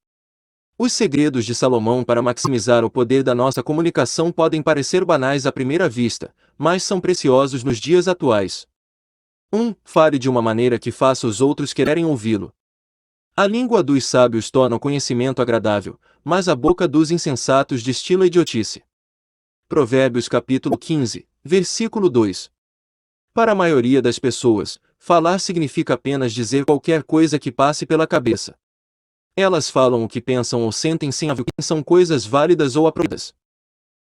Os segredos de Salomão para maximizar o poder da nossa comunicação podem parecer banais à primeira vista, mas são preciosos nos dias atuais. 1. Fale de uma maneira que faça os outros quererem ouvi-lo. A língua dos sábios torna o conhecimento agradável, mas a boca dos insensatos destila idiotice. Provérbios capítulo 15, versículo 2. Para a maioria das pessoas, falar significa apenas dizer qualquer coisa que passe pela cabeça. Elas falam o que pensam ou sentem sem avisar que são coisas válidas ou apropriadas.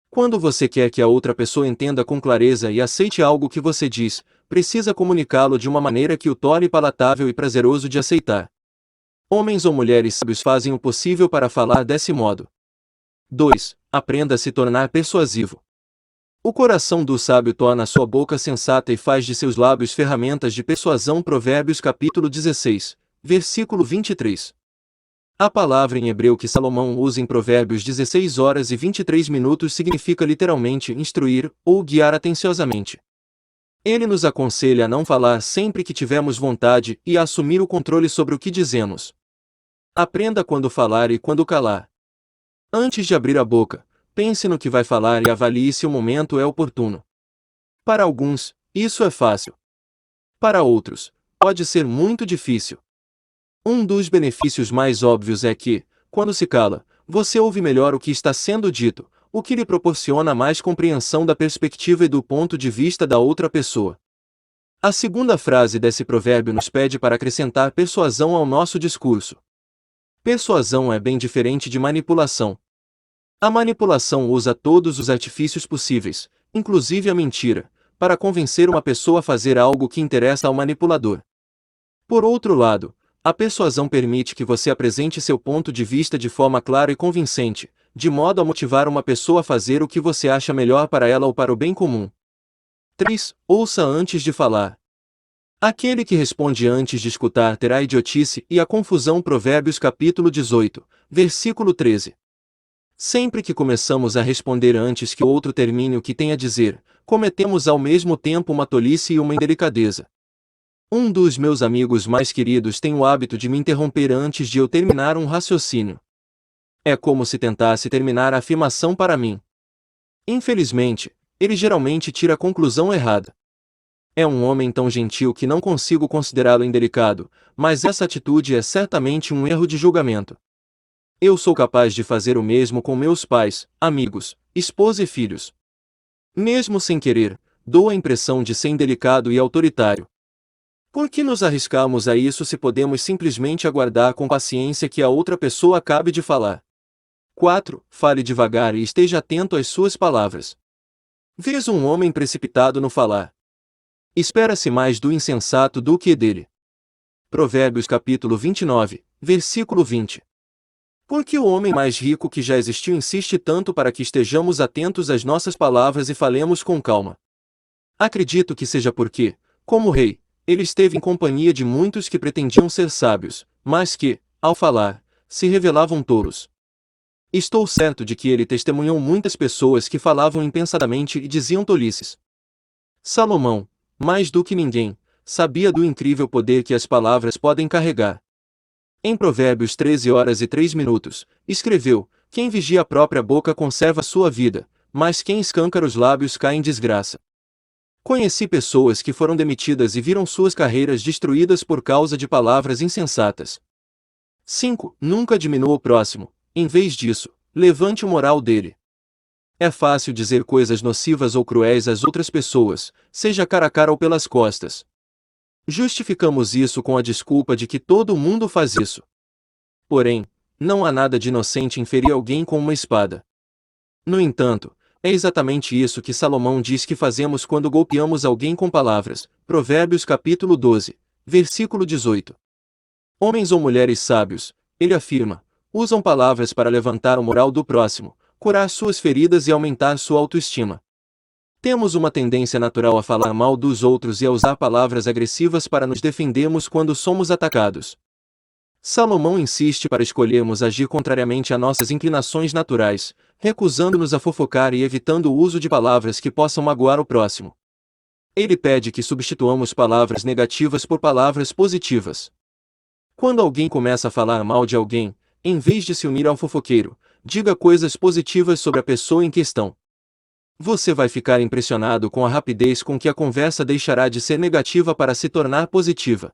Quando você quer que a outra pessoa entenda com clareza e aceite algo que você diz, precisa comunicá-lo de uma maneira que o torne palatável e prazeroso de aceitar. Homens ou mulheres sábios fazem o possível para falar desse modo. 2. Aprenda a se tornar persuasivo. O coração do sábio torna sua boca sensata e faz de seus lábios ferramentas de persuasão. Provérbios capítulo 16, versículo 23. A palavra em hebreu que Salomão usa em Provérbios 16 horas e 23 minutos significa literalmente instruir ou guiar atenciosamente. Ele nos aconselha a não falar sempre que tivermos vontade e a assumir o controle sobre o que dizemos. Aprenda quando falar e quando calar. Antes de abrir a boca, pense no que vai falar e avalie se o momento é oportuno. Para alguns, isso é fácil. Para outros, pode ser muito difícil. Um dos benefícios mais óbvios é que, quando se cala, você ouve melhor o que está sendo dito, o que lhe proporciona mais compreensão da perspectiva e do ponto de vista da outra pessoa. A segunda frase desse provérbio nos pede para acrescentar persuasão ao nosso discurso. Persuasão é bem diferente de manipulação. A manipulação usa todos os artifícios possíveis, inclusive a mentira, para convencer uma pessoa a fazer algo que interessa ao manipulador. Por outro lado, a persuasão permite que você apresente seu ponto de vista de forma clara e convincente, de modo a motivar uma pessoa a fazer o que você acha melhor para ela ou para o bem comum. 3. Ouça antes de falar. Aquele que responde antes de escutar terá a idiotice e a confusão. Provérbios capítulo 18, versículo 13. Sempre que começamos a responder antes que o outro termine o que tem a dizer, cometemos ao mesmo tempo uma tolice e uma indelicadeza. Um dos meus amigos mais queridos tem o hábito de me interromper antes de eu terminar um raciocínio. É como se tentasse terminar a afirmação para mim. Infelizmente, ele geralmente tira a conclusão errada. É um homem tão gentil que não consigo considerá-lo indelicado, mas essa atitude é certamente um erro de julgamento. Eu sou capaz de fazer o mesmo com meus pais, amigos, esposa e filhos. Mesmo sem querer, dou a impressão de ser indelicado e autoritário. Por que nos arriscamos a isso se podemos simplesmente aguardar com paciência que a outra pessoa acabe de falar? 4. Fale devagar e esteja atento às suas palavras. Vês um homem precipitado no falar. Espera-se mais do insensato do que dele. Provérbios capítulo 29, versículo 20. Por que o homem mais rico que já existiu insiste tanto para que estejamos atentos às nossas palavras e falemos com calma? Acredito que seja porque, como rei, ele esteve em companhia de muitos que pretendiam ser sábios, mas que, ao falar, se revelavam tolos. Estou certo de que ele testemunhou muitas pessoas que falavam impensadamente e diziam tolices. Salomão, mais do que ninguém, sabia do incrível poder que as palavras podem carregar. Em Provérbios 13 horas e 3 minutos, escreveu: quem vigia a própria boca conserva sua vida, mas quem escâncara os lábios cai em desgraça. Conheci pessoas que foram demitidas e viram suas carreiras destruídas por causa de palavras insensatas. 5. Nunca diminua o próximo, em vez disso, levante o moral dele. É fácil dizer coisas nocivas ou cruéis às outras pessoas, seja cara a cara ou pelas costas. Justificamos isso com a desculpa de que todo mundo faz isso. Porém, não há nada de inocente em ferir alguém com uma espada. No entanto, é exatamente isso que Salomão diz que fazemos quando golpeamos alguém com palavras. Provérbios capítulo 12, versículo 18. Homens ou mulheres sábios, ele afirma, usam palavras para levantar o moral do próximo, curar suas feridas e aumentar sua autoestima. Temos uma tendência natural a falar mal dos outros e a usar palavras agressivas para nos defendermos quando somos atacados. Salomão insiste para escolhermos agir contrariamente a nossas inclinações naturais, recusando-nos a fofocar e evitando o uso de palavras que possam magoar o próximo. Ele pede que substituamos palavras negativas por palavras positivas. Quando alguém começa a falar mal de alguém, em vez de se unir ao fofoqueiro, diga coisas positivas sobre a pessoa em questão. Você vai ficar impressionado com a rapidez com que a conversa deixará de ser negativa para se tornar positiva.